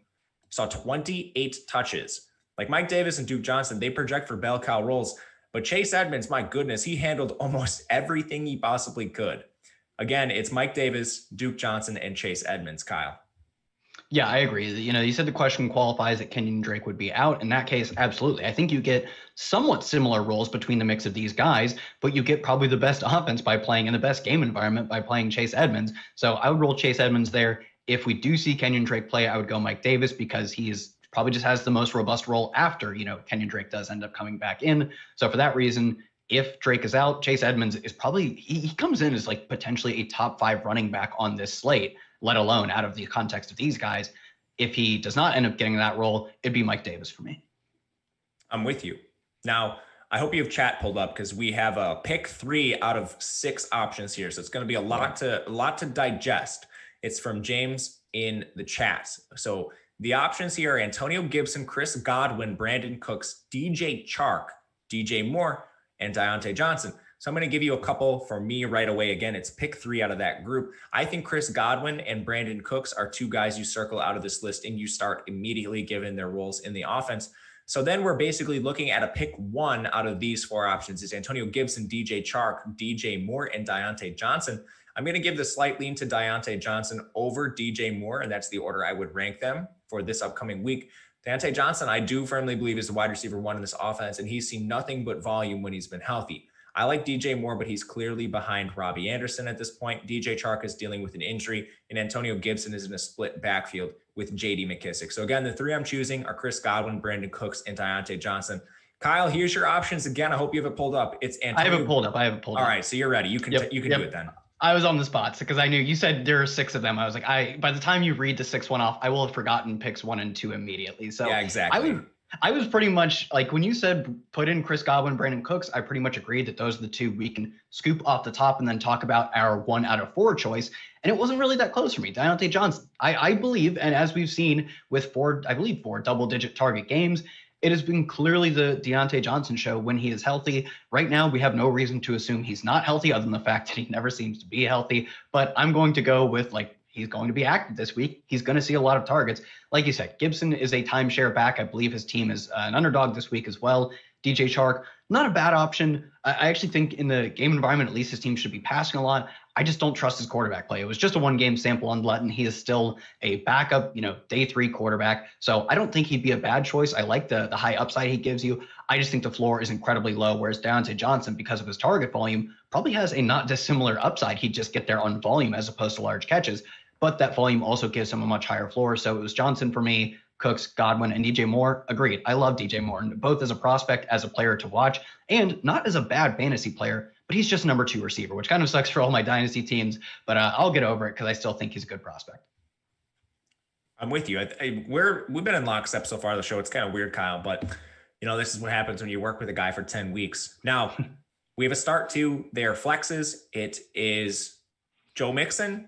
Saw 28 touches. Like Mike Davis and Duke Johnson, they project for bell cow roles. But Chase Edmonds, my goodness, he handled almost everything he possibly could. Again, it's Mike Davis, Duke Johnson, and Chase Edmonds, Kyle. Yeah, I agree. You said the question qualifies that Kenyon Drake would be out. In that case, absolutely. I think you get somewhat similar roles between the mix of these guys, but you get probably the best offense by playing in the best game environment by playing Chase Edmonds. So I would roll Chase Edmonds there. If we do see Kenyon Drake play, I would go Mike Davis because he is probably just has the most robust role after, Kenyon Drake does end up coming back in. So for that reason, if Drake is out, Chase Edmonds is probably, he comes in as like potentially a top 5 running back on this slate, let alone out of the context of these guys. If he does not end up getting that role, it'd be Mike Davis for me. I'm with you. Now, I hope you have chat pulled up because we have a pick 3 out of 6 options here. So it's going to be a lot to digest. It's from James in the chats. So the options here are Antonio Gibson, Chris Godwin, Brandon Cooks, DJ Chark, DJ Moore, and Deontay Johnson. So I'm going to give you a couple for me right away. Again, it's pick 3 out of that group. I think Chris Godwin and Brandon Cooks are 2 guys you circle out of this list and you start immediately given their roles in the offense. So then we're basically looking at a pick 1 out of these 4 options. It's Antonio Gibson, DJ Chark, DJ Moore, and Deontay Johnson. I'm going to give the slight lean to Deontay Johnson over DJ Moore, and that's the order I would rank them for this upcoming week. Deontay Johnson, I do firmly believe is the wide receiver 1 in this offense, and he's seen nothing but volume when he's been healthy. I like DJ Moore, but he's clearly behind Robbie Anderson at this point. DJ Chark is dealing with an injury, and Antonio Gibson is in a split backfield with JD McKissick. So again, the 3 I'm choosing are Chris Godwin, Brandon Cooks, and Deontay Johnson. Kyle, here's your options again. I hope you have it pulled up. It's Antonio. I have it pulled up. All right, so you're ready. You can do it then. I was on the spot because I knew you said there are 6 of them. I was like, by the time you read the 6th one off, I will have forgotten picks 1 and 2 immediately. So yeah, exactly. I was pretty much like when you said put in Chris Godwin, Brandon Cooks, I pretty much agreed that those are the 2 we can scoop off the top and then talk about our 1 out of 4 choice. And it wasn't really that close for me. Deontay Johnson, I believe, and as we've seen with 4 double-digit target games, it has been clearly the Deontay Johnson show when he is healthy. Right now, we have no reason to assume he's not healthy other than the fact that he never seems to be healthy. But I'm going to go with he's going to be active this week. He's going to see a lot of targets. Like you said, Gibson is a timeshare back. I believe his team is an underdog this week as well. DJ Chark, not a bad option. I actually think in the game environment, at least his team should be passing a lot. I just don't trust his quarterback play. It was just a 1-game sample on Lutton. He is still a backup, day 3 quarterback. So I don't think he'd be a bad choice. I like the high upside he gives you. I just think the floor is incredibly low, whereas Deontay Johnson, because of his target volume, probably has a not dissimilar upside. He'd just get there on volume as opposed to large catches. But that volume also gives him a much higher floor. So it was Johnson for me, Cooks, Godwin, and DJ Moore. Agreed. I love DJ Moore, both as a prospect, as a player to watch, and not as a bad fantasy player, but he's just number 2 receiver, which kind of sucks for all my dynasty teams. But I'll get over it because I still think he's a good prospect. I'm with you. We've been in lockstep so far on the show. It's kind of weird, Kyle, but this is what happens when you work with a guy for 10 weeks. Now, we have a start to their flexes. It is Joe Mixon,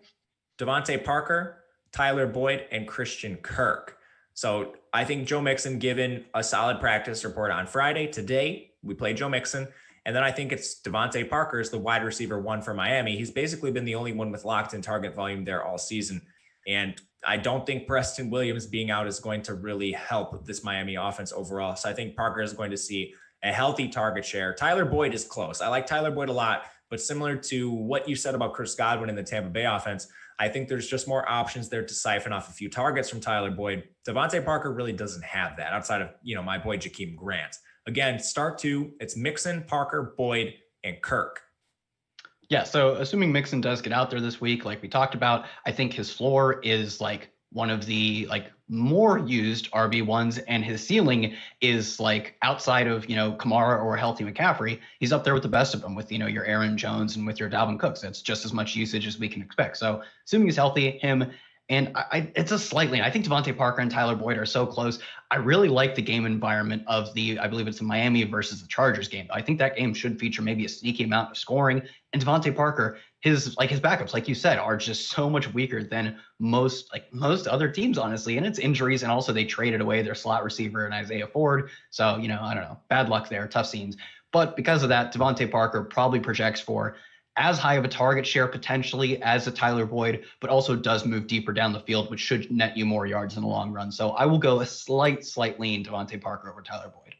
Devontae Parker, Tyler Boyd, and Christian Kirk. So I think Joe Mixon, given a solid practice report on Friday, today we played Joe Mixon. And then I think it's Devontae Parker is the wide receiver 1 for Miami. He's basically been the only one with locked in target volume there all season. And I don't think Preston Williams being out is going to really help this Miami offense overall. So I think Parker is going to see a healthy target share. Tyler Boyd is close. I like Tyler Boyd a lot, but similar to what you said about Chris Godwin in the Tampa Bay offense, I think there's just more options there to siphon off a few targets from Tyler Boyd. Devontae Parker really doesn't have that outside of, my boy Jakeem Grant. Again, start two, it's Mixon, Parker, Boyd, and Kirk. Yeah, so assuming Mixon does get out there this week, like we talked about, I think his floor is like one of the more used RB1s, and his ceiling is like outside of, Kamara or healthy McCaffrey, he's up there with the best of them with, your Aaron Jones and with your Dalvin Cooks. That's just as much usage as we can expect. So assuming he's healthy, him. And it's a slightly, I think Devontae Parker and Tyler Boyd are so close. I really like the game environment of I believe it's the Miami versus the Chargers game. I think that game should feature maybe a sneaky amount of scoring. And Devontae Parker, his backups, like you said, are just so much weaker than most other teams, honestly. And it's injuries. And also they traded away their slot receiver and Isaiah Ford. So, I don't know, bad luck there, tough scenes. But because of that, Devontae Parker probably projects for as high of a target share potentially as a Tyler Boyd, but also does move deeper down the field, which should net you more yards in the long run. So I will go a slight lean Devontae Parker over Tyler Boyd.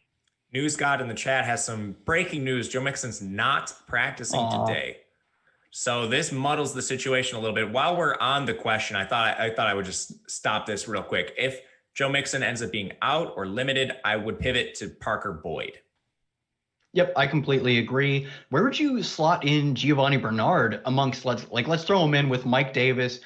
News God in the chat has some breaking news. Joe Mixon's not practicing today. So this muddles the situation a little bit. While we're on the question, I thought I would just stop this real quick. If Joe Mixon ends up being out or limited, I would pivot to Parker Boyd. Yep, I completely agree. Where would you slot in Giovanni Bernard amongst, let's throw him in with Mike Davis,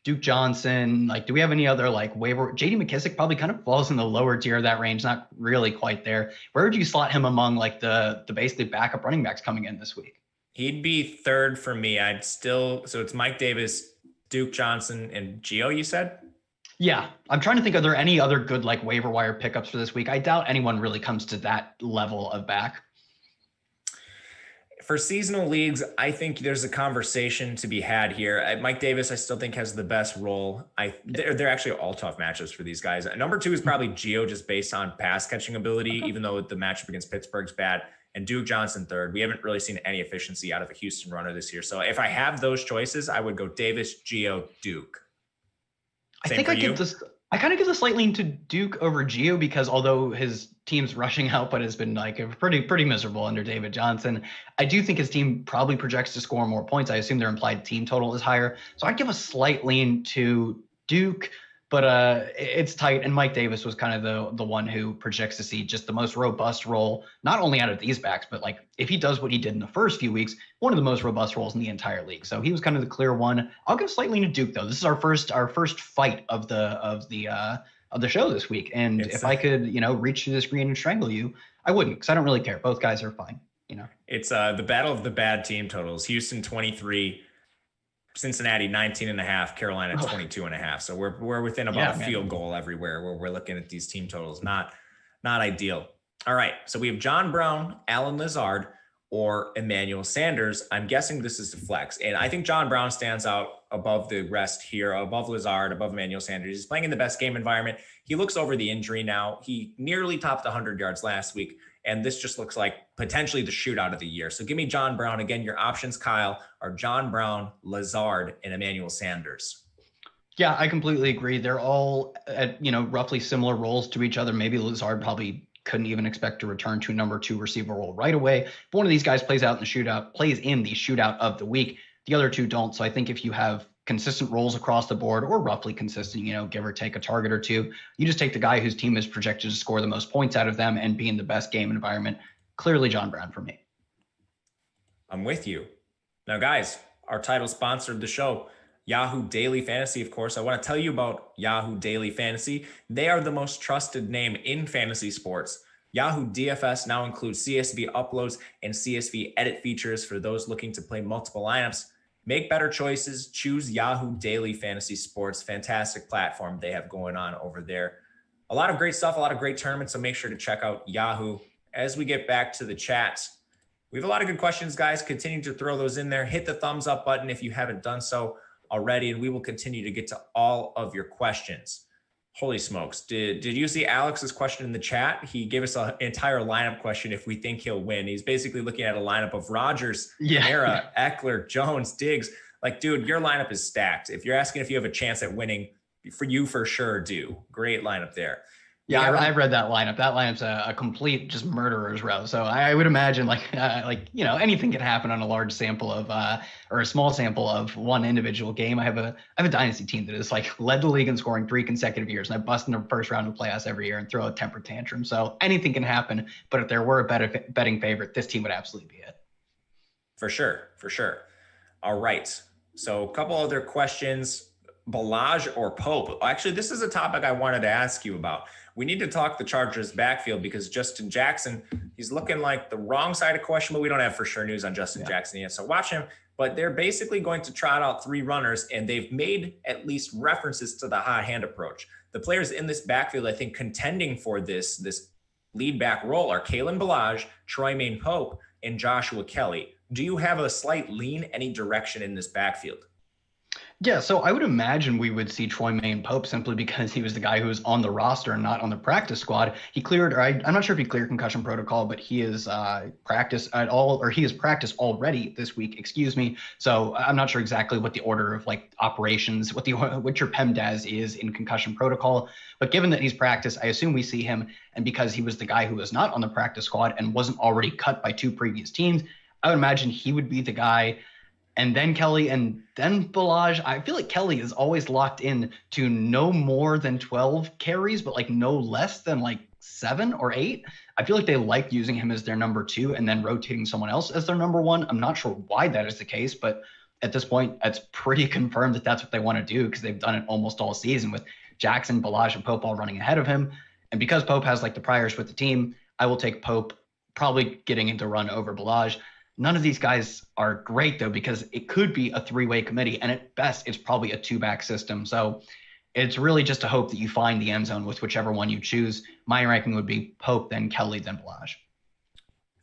Duke Johnson? Do we have any other waiver? JD McKissick probably kind of falls in the lower tier of that range, not really quite there. Where would you slot him among the basically backup running backs coming in this week? He'd be third for me. So it's Mike Davis, Duke Johnson, and Gio, you said? Yeah, I'm trying to think, are there any other good waiver wire pickups for this week? I doubt anyone really comes to that level of back. For seasonal leagues, I think there's a conversation to be had here. Mike Davis, I still think, has the best role. They're actually all tough matchups for these guys. Number two is probably Gio, just based on pass catching ability, even though the matchup against Pittsburgh's bad. And Duke Johnson third. We haven't really seen any efficiency out of a Houston runner this year. So if I have those choices, I would go Davis, Gio, Duke. I kind of give the slight lean to Duke over Gio, because although his team's rushing output has been pretty miserable under David Johnson, I do think his team probably projects to score more points. I assume their implied team total is higher. So I'd give a slight lean to Duke, but it's tight. And Mike Davis was kind of the one who projects to see just the most robust role, not only out of these backs, but if he does what he did in the first few weeks, one of the most robust roles in the entire league. So he was kind of the clear one. I'll give slightly to Duke though. This is our first fight of the show this week. And if I could, reach through the screen and strangle you, I wouldn't, because I don't really care. Both guys are fine. It's the battle of the bad team totals. Houston 23, Cincinnati 19.5, Carolina 22.5. So we're within about a field goal everywhere where we're looking at these team totals. Not ideal. All right. So we have John Brown, Alan Lazard, or Emmanuel Sanders. I'm guessing this is the flex. And I think John Brown stands out above the rest here, above Lazard, above Emmanuel Sanders. He's playing in the best game environment. He looks over the injury now. He nearly topped 100 yards last week. And this just looks like potentially the shootout of the year. So give me John Brown. Again, your options, Kyle, are John Brown, Lazard, and Emmanuel Sanders. Yeah, I completely agree. They're all at, roughly similar roles to each other. Maybe Lazard probably couldn't even expect to return to number 2 receiver role right away. If one of these guys plays in the shootout of the week, the other two don't. So I think if you have consistent roles across the board, or roughly consistent, give or take a target or two, you just take the guy whose team is projected to score the most points out of them and be in the best game environment. Clearly John Brown for me. I'm with you. Now, guys, our title sponsor of the show, Yahoo Daily Fantasy, of course. I want to tell you about Yahoo Daily Fantasy. They are the most trusted name in fantasy sports. Yahoo DFS now includes CSV uploads and CSV edit features for those looking to play multiple lineups. Make better choices. Choose Yahoo Daily Fantasy Sports. Fantastic platform they have going on over there. A lot of great stuff, a lot of great tournaments, so make sure to check out Yahoo. As we get back to the chats, we have a lot of good questions, guys. Continue to throw those in there. Hit the thumbs up button if you haven't done so already, and we will continue to get to all of your questions. Holy smokes. Did you see Alex's question in the chat? He gave us an entire lineup question if we think he'll win. He's basically looking at a lineup of Rodgers, Kamara, Eckler, Jones, Diggs. Like, dude, your lineup is stacked. If you're asking if you have a chance at winning, for sure do. Great lineup there. Yeah, I read that lineup. That lineup's a complete just murderer's row. So I would imagine anything could happen on a large sample of or a small sample of one individual game. I have a dynasty team that has like led the league in scoring 3 consecutive years, and I bust in the first round of playoffs every year and throw a temper tantrum. So anything can happen. But if there were a betting favorite, this team would absolutely be it. For sure, for sure. All right. So a couple other questions. Balaj or Pope? Actually, this is a topic I wanted to ask you about. We need to talk the Chargers backfield because Justin Jackson, he's looking like the wrong side of question, but we don't have for sure news on Justin Jackson yet. So watch him. But they're basically going to trot out 3 runners, and they've made at least references to the hot hand approach. The players in this backfield, I think, contending for this lead back role are Kalen Balaj, Troymaine Pope, and Joshua Kelly. Do you have a slight lean any direction in this backfield? Yeah, so I would imagine we would see Troymaine Pope simply because he was the guy who was on the roster and not on the practice squad. He cleared, or I'm not sure if he cleared concussion protocol, but he is practiced at all, or he has practiced already this week, excuse me. So I'm not sure exactly what the order of like operations, what your PEMDAS is in concussion protocol. But given that he's practiced, I assume we see him. And because he was the guy who was not on the practice squad and wasn't already cut by 2 previous teams, I would imagine he would be the guy. And then Kelly, and then Balaj. I feel like Kelly is always locked in to no more than 12 carries, but like no less than like 7 or 8. I feel like they like using him as their number 2 and then rotating someone else as their number 1. I'm not sure why that is the case, but at this point, it's pretty confirmed that that's what they want to do because they've done it almost all season with Jackson, Balaj, and Pope all running ahead of him. And because Pope has like the priors with the team, I will take Pope probably getting into run over Balaj. None of these guys are great, though, because it could be a 3-way committee, and at best, it's probably a 2-back system. So it's really just a hope that you find the end zone with whichever one you choose. My ranking would be Pope, then Kelly, then Balaj.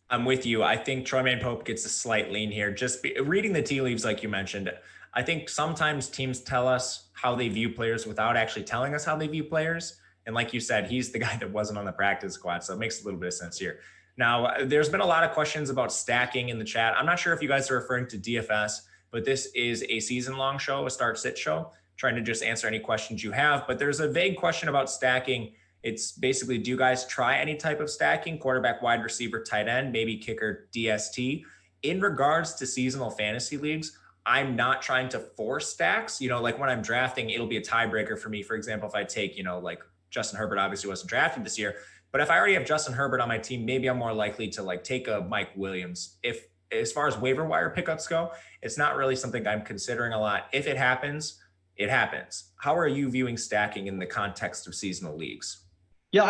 I'm with you. I think Troymaine Pope gets a slight lean here. Just reading the tea leaves, like you mentioned, I think sometimes teams tell us how they view players without actually telling us how they view players. And like you said, he's the guy that wasn't on the practice squad, so it makes a little bit of sense here. Now, there's been a lot of questions about stacking in the chat. I'm not sure if you guys are referring to DFS, but this is a season-long show, a start-sit show, trying to just answer any questions you have. But there's a vague question about stacking. It's basically, do you guys try any type of stacking? Quarterback, wide receiver, tight end, maybe kicker, DST. In regards to seasonal fantasy leagues, I'm not trying to force stacks. Like when I'm drafting, it'll be a tiebreaker for me. For example, if I take, like Justin Herbert obviously wasn't drafted this year, but if I already have Justin Herbert on my team, maybe I'm more likely to like take a Mike Williams. If as far as waiver wire pickups go, it's not really something I'm considering a lot. If it happens, it happens. How are you viewing stacking in the context of seasonal leagues? Yeah,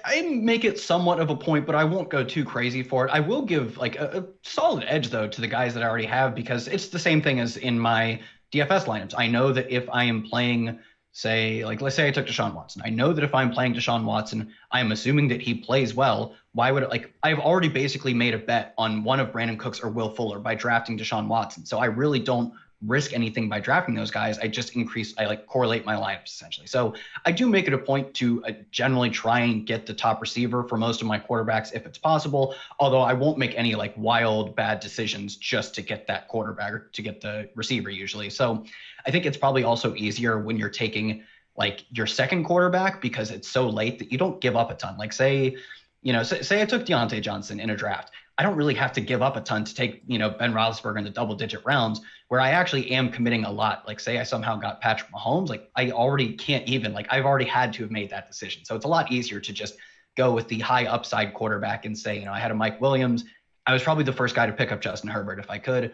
I make it somewhat of a point, but I won't go too crazy for it. I will give like a solid edge, though, to the guys that I already have because it's the same thing as in my DFS lineups. I know that if I am playing – let's say I took Deshaun Watson. I know that if I'm playing Deshaun Watson, I'm assuming that he plays well. Why would I've already basically made a bet on one of Brandon Cooks or Will Fuller by drafting Deshaun Watson. So I really don't risk anything by drafting those guys. I just correlate my lineups essentially. So I do make it a point to generally try and get the top receiver for most of my quarterbacks if it's possible. Although I won't make any like wild bad decisions just to get that quarterback or to get the receiver usually. So I think it's probably also easier when you're taking like your second quarterback because it's so late that you don't give up a ton. Like say I took Deontay Johnson in a draft. I don't really have to give up a ton to take, Ben Roethlisberger in the double-digit rounds where I actually am committing a lot. Like say I somehow got Patrick Mahomes, like I already can't even, like I've already had to have made that decision. So it's a lot easier to just go with the high upside quarterback and say, I had a Mike Williams. I was probably the first guy to pick up Justin Herbert if I could.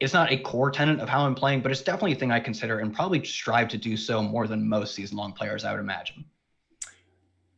It's not a core tenet of how I'm playing, but it's definitely a thing I consider and probably strive to do so more than most season-long players, I would imagine.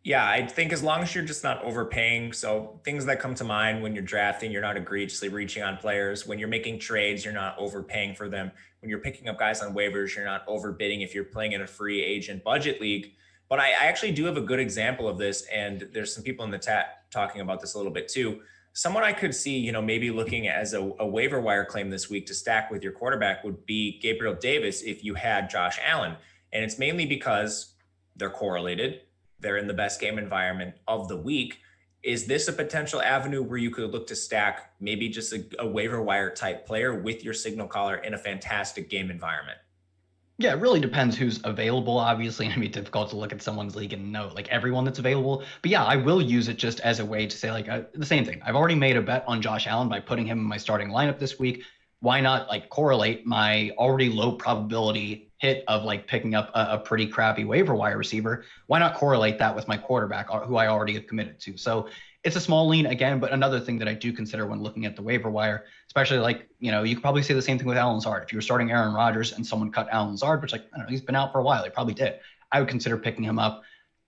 Yeah, I think as long as you're just not overpaying. So things that come to mind when you're drafting, you're not egregiously reaching on players. When you're making trades, you're not overpaying for them. When you're picking up guys on waivers, you're not overbidding if you're playing in a free agent budget league. But I actually do have a good example of this. And there's some people in the chat talking about this a little bit too. Someone I could see, maybe looking as a waiver wire claim this week to stack with your quarterback would be Gabriel Davis if you had Josh Allen. And it's mainly because they're correlated. They're in the best game environment of the week. Is this a potential avenue where you could look to stack maybe just a waiver wire type player with your signal caller in a fantastic game environment? Yeah, it really depends who's available. Obviously, it'd be difficult to look at someone's league and know like everyone that's available. But yeah, I will use it just as a way to say like the same thing. I've already made a bet on Josh Allen by putting him in my starting lineup this week. Why not like correlate my already low probability hit of like picking up a pretty crappy waiver wire receiver? Why not correlate that with my quarterback who I already have committed to? So it's a small lean again, but another thing that I do consider when looking at the waiver wire, especially like, you could probably say the same thing with Alan Lazard. If you were starting Aaron Rodgers and someone cut Alan Lazard, which like, I don't know, he's been out for a while, he probably did. I would consider picking him up.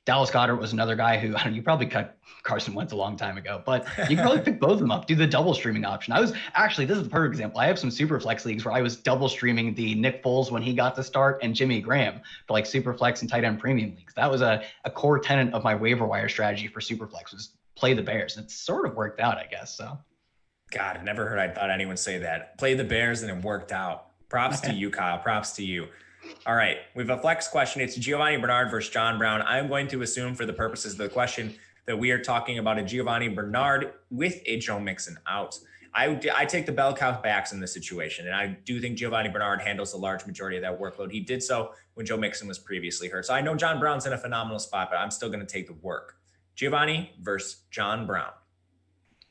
Dallas Goedert was another guy who, I don't know, you probably cut Carson Wentz a long time ago, but you can probably pick both of them up, do the double streaming option. This is the perfect example. I have some super flex leagues where I was double streaming the Nick Foles when he got to start and Jimmy Graham for like super flex and tight end premium leagues. That was a core tenet of my waiver wire strategy for super flex was play the Bears. It's sort of worked out, I guess. So, God, I've never heard, I thought anyone say that. Play the Bears and it worked out. Props to you, Kyle. Props to you. All right, we have a flex question. It's Giovanni Bernard versus John Brown. I'm going to assume for the purposes of the question that we are talking about a Giovanni Bernard with a Joe Mixon out. I take the bell cow backs in this situation, and I do think Giovanni Bernard handles a large majority of that workload. He did so when Joe Mixon was previously hurt. So I know John Brown's in a phenomenal spot, but I'm still going to take the work. Giovanni versus John Brown.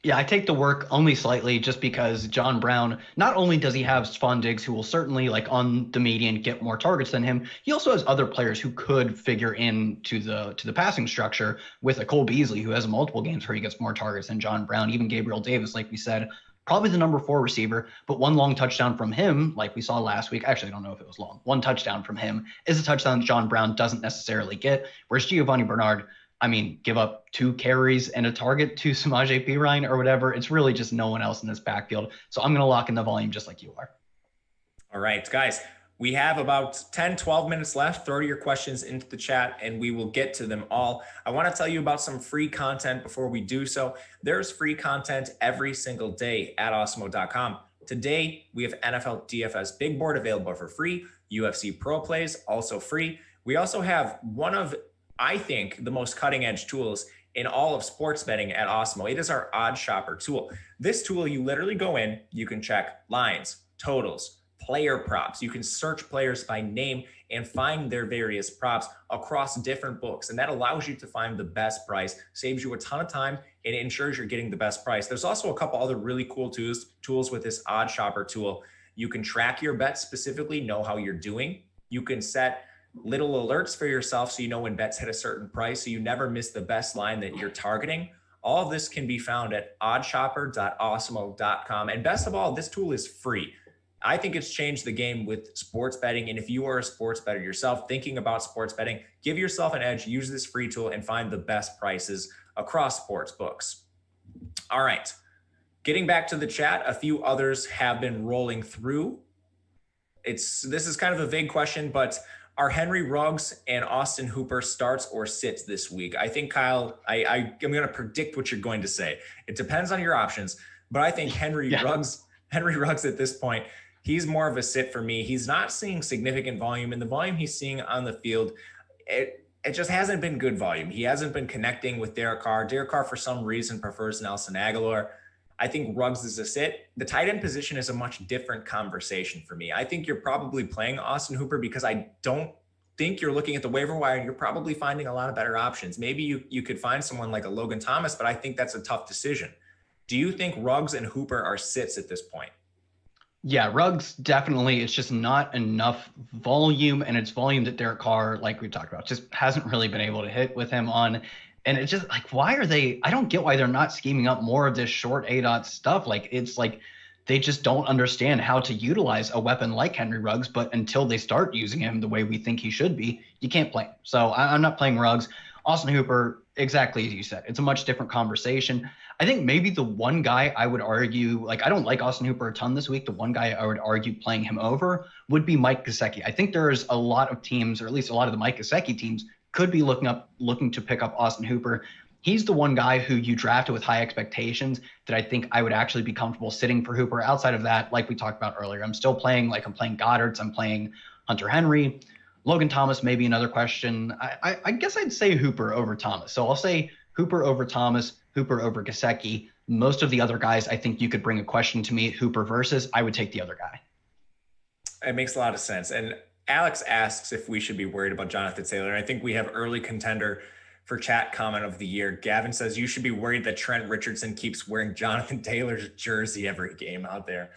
Yeah, I take the work only slightly just because John Brown, not only does he have Stephon Diggs, who will certainly like on the median get more targets than him, he also has other players who could figure into the passing structure with a Cole Beasley, who has multiple games where he gets more targets than John Brown, even Gabriel Davis, like we said, probably the number 4 receiver, but one long touchdown from him, like we saw last week. Actually, I don't know if it was long. One touchdown from him is a touchdown that John Brown doesn't necessarily get, whereas Giovanni Bernard, give up 2 carries and a target to Samaje Perine or whatever. It's really just no one else in this backfield. So I'm going to lock in the volume just like you are. All right, guys, we have about 10, 12 minutes left. Throw your questions into the chat and we will get to them all. I want to tell you about some free content before we do so. There's free content every single day at awesemo.com. Today, we have NFL DFS Big Board available for free. UFC Pro Plays also free. We also have one of, I think, the most cutting edge tools in all of sports betting at Awesemo. It is our Odd Shopper tool. This tool, you literally go in, you can check lines, totals, player props. You can search players by name and find their various props across different books. And that allows you to find the best price, saves you a ton of time, and it ensures you're getting the best price. There's also a couple other really cool tools with this Odd Shopper tool. You can track your bets specifically, know how you're doing. You can set little alerts for yourself so you know when bets hit a certain price so you never miss the best line that you're targeting. All of this can be found at oddshopper.awesemo.com. And best of all, this tool is free. I think it's changed the game with sports betting. And if you are a sports bettor yourself, thinking about sports betting, give yourself an edge, use this free tool and find the best prices across sports books. All right, getting back to the chat, a few others have been rolling through. This is kind of a vague question, but are Henry Ruggs and Austin Hooper starts or sits this week? I think, Kyle, I'm going to predict what you're going to say. It depends on your options, but I think Henry Ruggs at this point, he's more of a sit for me. He's not seeing significant volume, and the volume he's seeing on the field, it just hasn't been good volume. He hasn't been connecting with Derek Carr. Derek Carr, for some reason, prefers Nelson Aguilar. I think Ruggs is a sit. The tight end position is a much different conversation for me. I think you're probably playing Austin Hooper because I don't think you're looking at the waiver wire and you're probably finding a lot of better options. Maybe you could find someone like a Logan Thomas, but I think that's a tough decision. Do you think Ruggs and Hooper are sits at this point? Yeah, Ruggs definitely. It's just not enough volume, and it's volume that Derek Carr, like we talked about, just hasn't really been able to hit with him on. And it's just like, I don't get why they're not scheming up more of this short ADOT stuff. Like, it's like they just don't understand how to utilize a weapon like Henry Ruggs, but until they start using him the way we think he should be, you can't play him. So I'm not playing Ruggs. Austin Hooper, exactly as you said, it's a much different conversation. I think maybe the one guy I would argue, like I don't like Austin Hooper a ton this week. The one guy I would argue playing him over would be Mike Gesicki. I think there's a lot of teams, or at least a lot of the Mike Gesicki teams, could be looking to pick up Austin Hooper. He's the one guy who you drafted with high expectations that I think I would actually be comfortable sitting for Hooper. Outside of that, like we talked about earlier, I'm playing Goddard, I'm playing Hunter Henry. Logan Thomas may be another question. I guess I'd say Hooper over Thomas. So I'll say Hooper over Thomas. Hooper over Gesicki. Most of the other guys, I think you could bring a question to me, Hooper versus, I would take the other guy. It makes a lot of sense. And Alex asks if we should be worried about Jonathan Taylor. I think we have early contender for chat comment of the year. Gavin says you should be worried that Trent Richardson keeps wearing Jonathan Taylor's jersey every game out there.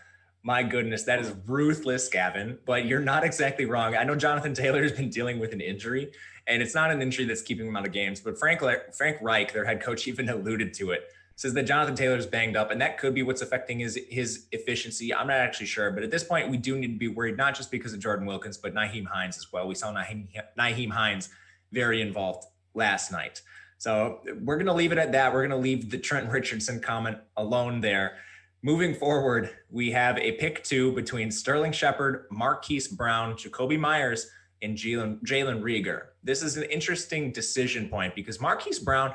My goodness, that is ruthless, Gavin, but you're not exactly wrong. I know Jonathan Taylor has been dealing with an injury, and it's not an injury that's keeping him out of games, but Frank Reich, their head coach, even alluded to it, says that Jonathan Taylor's banged up, and that could be what's affecting his efficiency. I'm not actually sure, but at this point, we do need to be worried, not just because of Jordan Wilkins, but Nyheim Hines as well. We saw Nyheim Hines very involved last night. So we're going to leave it at that. We're going to leave the Trent Richardson comment alone there. Moving forward, we have a pick 2 between Sterling Shepard, Marquise Brown, Jacoby Myers, and Jalen Reagor. This is an interesting decision point because Marquise Brown,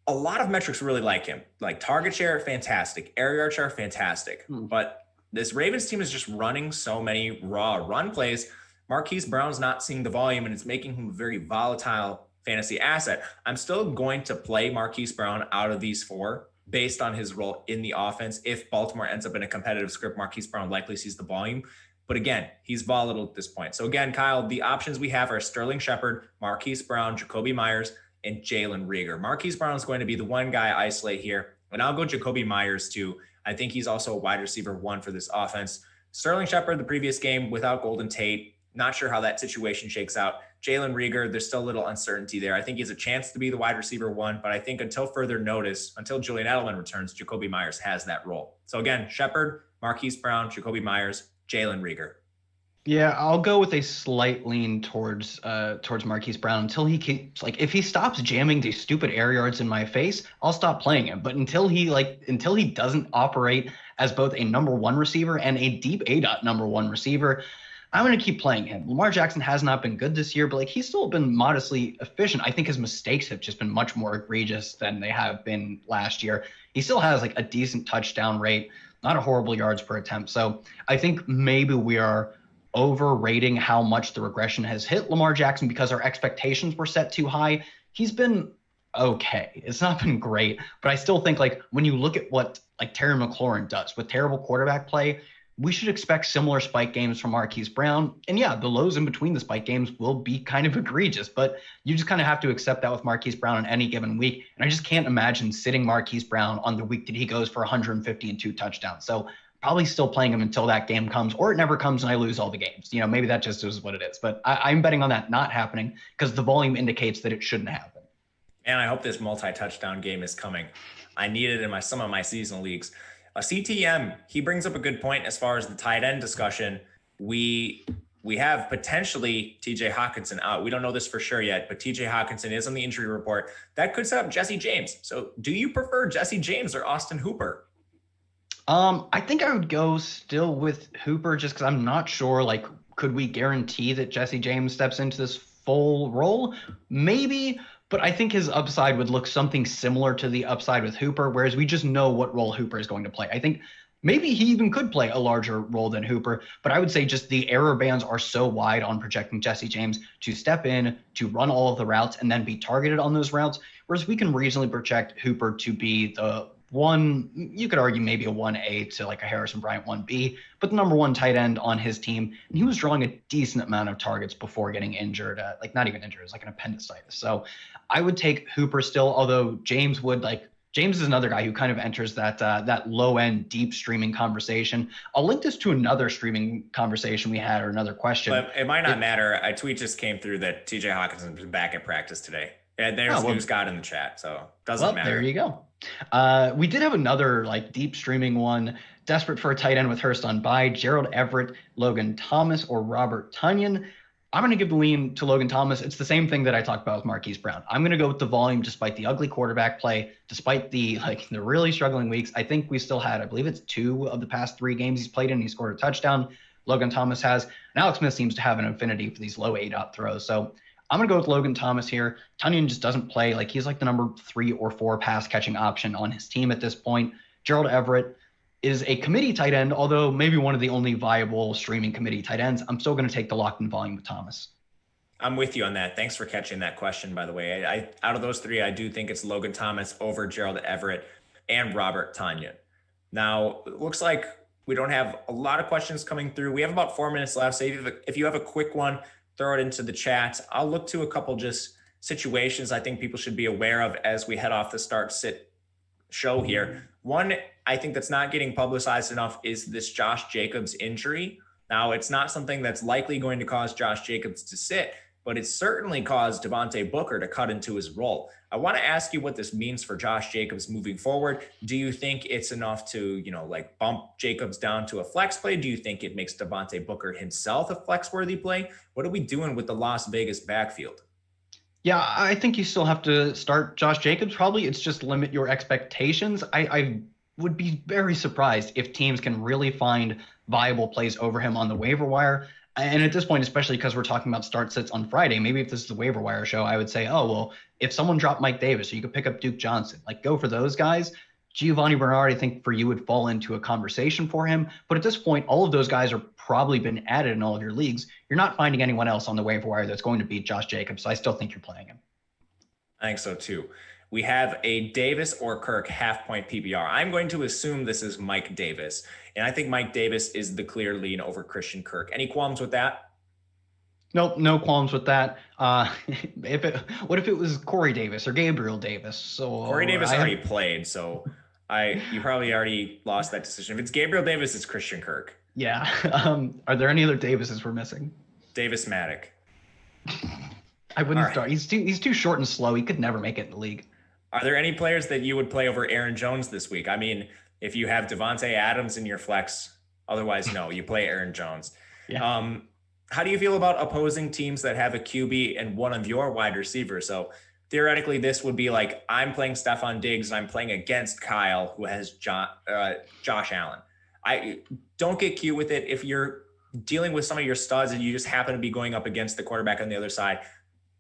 a lot of metrics really like him. Like target share, fantastic. Air yard share, fantastic. But this Ravens team is just running so many raw run plays. Marquise Brown's not seeing the volume, and it's making him a very volatile fantasy asset. I'm still going to play Marquise Brown out of these 4 based on his role in the offense. If Baltimore ends up in a competitive script, Marquise Brown likely sees the volume. But again, he's volatile at this point. So again, Kyle, the options we have are Sterling Shepard, Marquise Brown, Jacoby Myers, and Jalen Reagor. Marquise Brown is going to be the one guy I isolate here. And I'll go Jacoby Myers too. I think he's also a wide receiver 1 for this offense. Sterling Shepard, the previous game without Golden Tate, not sure how that situation shakes out. Jalen Reagor, there's still a little uncertainty there. I think he has a chance to be the wide receiver 1, but I think until further notice, until Julian Edelman returns, Jacoby Myers has that role. So again, Shepard, Marquise Brown, Jacoby Myers, Jalen Reagor. Yeah, I'll go with a slight lean towards Marquise Brown until he keeps, like, if he stops jamming these stupid air yards in my face, I'll stop playing him. But until he doesn't operate as both a number 1 receiver and a deep ADOT number 1 receiver, I'm going to keep playing him. Lamar Jackson has not been good this year, but like he's still been modestly efficient. I think his mistakes have just been much more egregious than they have been last year. He still has like a decent touchdown rate, not a horrible yards per attempt. So I think maybe we are overrating how much the regression has hit Lamar Jackson because our expectations were set too high. He's been okay. It's not been great, but I still think like when you look at what like Terry McLaurin does with terrible quarterback play, we should expect similar spike games from Marquise Brown. And yeah, the lows in between the spike games will be kind of egregious, but you just kind of have to accept that with Marquise Brown on any given week. And I just can't imagine sitting Marquise Brown on the week that he goes for 150 and 2 touchdowns. So probably still playing him until that game comes, or it never comes and I lose all the games. You know, maybe that just is what it is. But I'm betting on that not happening because the volume indicates that it shouldn't happen. And I hope this multi-touchdown game is coming. I need it in some of my seasonal leagues. CTM, he brings up a good point as far as the tight end discussion. We have potentially TJ Hawkinson out. We don't know this for sure yet, but TJ Hawkinson is on the injury report. That could set up Jesse James. So do you prefer Jesse James or Austin Hooper? I think I would go still with Hooper just because I'm not sure, like, could we guarantee that Jesse James steps into this full role? Maybe, but I think his upside would look something similar to the upside with Hooper, whereas we just know what role Hooper is going to play. I think maybe he even could play a larger role than Hooper, but I would say just the error bands are so wide on projecting Jesse James to step in, to run all of the routes, and then be targeted on those routes, whereas we can reasonably project Hooper to be the one, you could argue maybe a 1A to like a Harrison Bryant 1B, but the number 1 tight end on his team. And he was drawing a decent amount of targets before getting injured, like not even injured, it was like an appendicitis. So I would take Hooper still, although James is another guy who kind of enters that low end deep streaming conversation. I'll link this to another streaming conversation we had or another question. But it might not matter. A tweet just came through that TJ Hawkinson's back at practice today. And there's news got in the chat, so doesn't matter. There you go. We did have another like deep streaming one. Desperate for a tight end with Hurst on bye. Gerald Everett, Logan Thomas, or Robert Tonyan. I'm going to give the lean to Logan Thomas. It's the same thing that I talked about with Marquise Brown. I'm going to go with the volume despite the ugly quarterback play, despite the really struggling weeks. I think we still had, I believe it's 2 of the past 3 games he's played in. He scored a touchdown. Logan Thomas has. And Alex Smith seems to have an affinity for these low ADOT throws. So I'm going to go with Logan Thomas here. Tonyan just doesn't play. Like he's like the number 3 or 4 pass catching option on his team at this point. Gerald Everett is a committee tight end, although maybe one of the only viable streaming committee tight ends. I'm still going to take the locked in volume with Thomas. I'm with you on that. Thanks for catching that question, by the way. I out of those three, I do think it's Logan Thomas over Gerald Everett and Robert Tanya. Now, it looks like we don't have a lot of questions coming through. We have about 4 minutes left. So if you have a quick one, throw it into the chat. I'll look to a couple just situations I think people should be aware of as we head off the start sit show here. One, I think that's not getting publicized enough is this Josh Jacobs injury. Now, it's not something that's likely going to cause Josh Jacobs to sit, but it's certainly caused Devontae Booker to cut into his role. I want to ask you what this means for Josh Jacobs moving forward. Do you think it's enough to, like bump Jacobs down to a flex play? Do you think it makes Devontae Booker himself a flex worthy play? What are we doing with the Las Vegas backfield? Yeah, I think you still have to start Josh Jacobs. Probably it's just limit your expectations. I would be very surprised if teams can really find viable plays over him on the waiver wire. And at this point, especially because we're talking about start sits on Friday, maybe if this is a waiver wire show, I would say, oh, well, if someone dropped Mike Davis, or you could pick up Duke Johnson, like go for those guys. Giovanni Bernard, I think for you would fall into a conversation for him. But at this point, all of those guys are probably been added in all of your leagues. You're not finding anyone else on the waiver wire that's going to beat Josh Jacobs. So I still think you're playing him. I think so too. We have a Davis or Kirk half-point PPR. I'm going to assume this is Mike Davis. And I think Mike Davis is the clear lead over Christian Kirk. Any qualms with that? Nope, no qualms with that. What if it was Corey Davis or Gabriel Davis? So Corey Davis already played, so you probably already lost that decision. If it's Gabriel Davis, it's Christian Kirk. Yeah. Are there any other Davises we're missing? Davis Maddock. I wouldn't start. He's too short and slow. He could never make it in the league. Are there any players that you would play over Aaron Jones this week? I mean, if you have Devontae Adams in your flex, otherwise, no, you play Aaron Jones. Yeah. How do you feel about opposing teams that have a QB and one of your wide receivers? So theoretically, this would be like I'm playing Stephon Diggs and I'm playing against Kyle, who has Josh Allen. I don't get cute with it. If you're dealing with some of your studs and you just happen to be going up against the quarterback on the other side,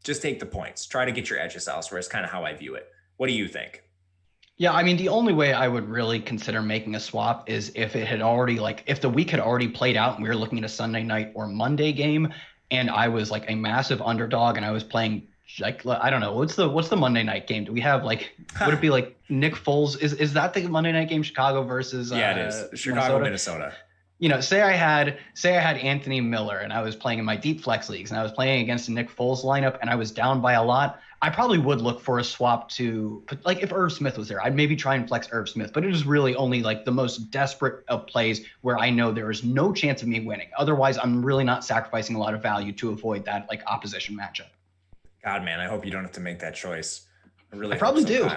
just take the points. Try to get your edges elsewhere is kind of how I view it. What do you think? Yeah, I mean, the only way I would really consider making a swap is if it had already, if the week had already played out and we were looking at a Sunday night or Monday game and I was like a massive underdog and I was playing, like, I don't know, what's the Monday night game? Do we have would it be like Nick Foles? Is that the Monday night game, Chicago versus Yeah, it is. Chicago, Minnesota. Say I had Anthony Miller and I was playing in my deep flex leagues and I was playing against a Nick Foles lineup and I was down by a lot. I probably would look for a swap to, like, if Irv Smith was there, I'd maybe try and flex Irv Smith, but it is really only like the most desperate of plays where I know there is no chance of me winning. Otherwise, I'm really not sacrificing a lot of value to avoid that like opposition matchup. God, man, I hope you don't have to make that choice. I probably do.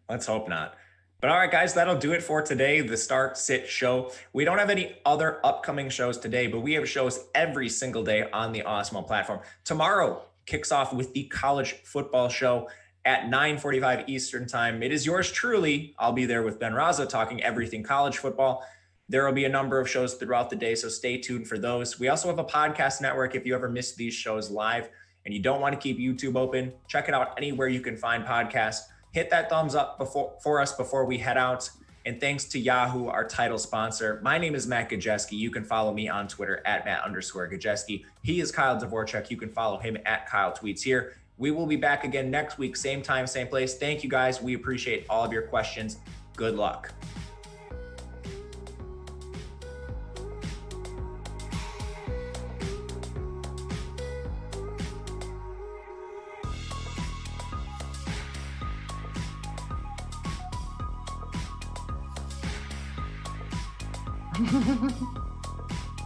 Let's hope not. But all right, guys, that'll do it for today, the Start Sit Show. We don't have any other upcoming shows today, but we have shows every single day on the Awesemo platform. Tomorrow kicks off with the college football show at 9:45 Eastern time. It is yours truly. I'll be there with Ben Raza talking everything college football. There will be a number of shows throughout the day, so stay tuned for those. We also have a podcast network. If you ever miss these shows live and you don't want to keep YouTube open, check it out anywhere you can find podcasts. Hit that thumbs up for us before we head out. And thanks to Yahoo, our title sponsor. My name is Matt Gajewski. You can follow me on Twitter at Matt_Gajewski. He is Kyle Dvorchak. You can follow him at Kyle Tweets here. We will be back again next week, same time, same place. Thank you guys. We appreciate all of your questions. Good luck.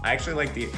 I actually like the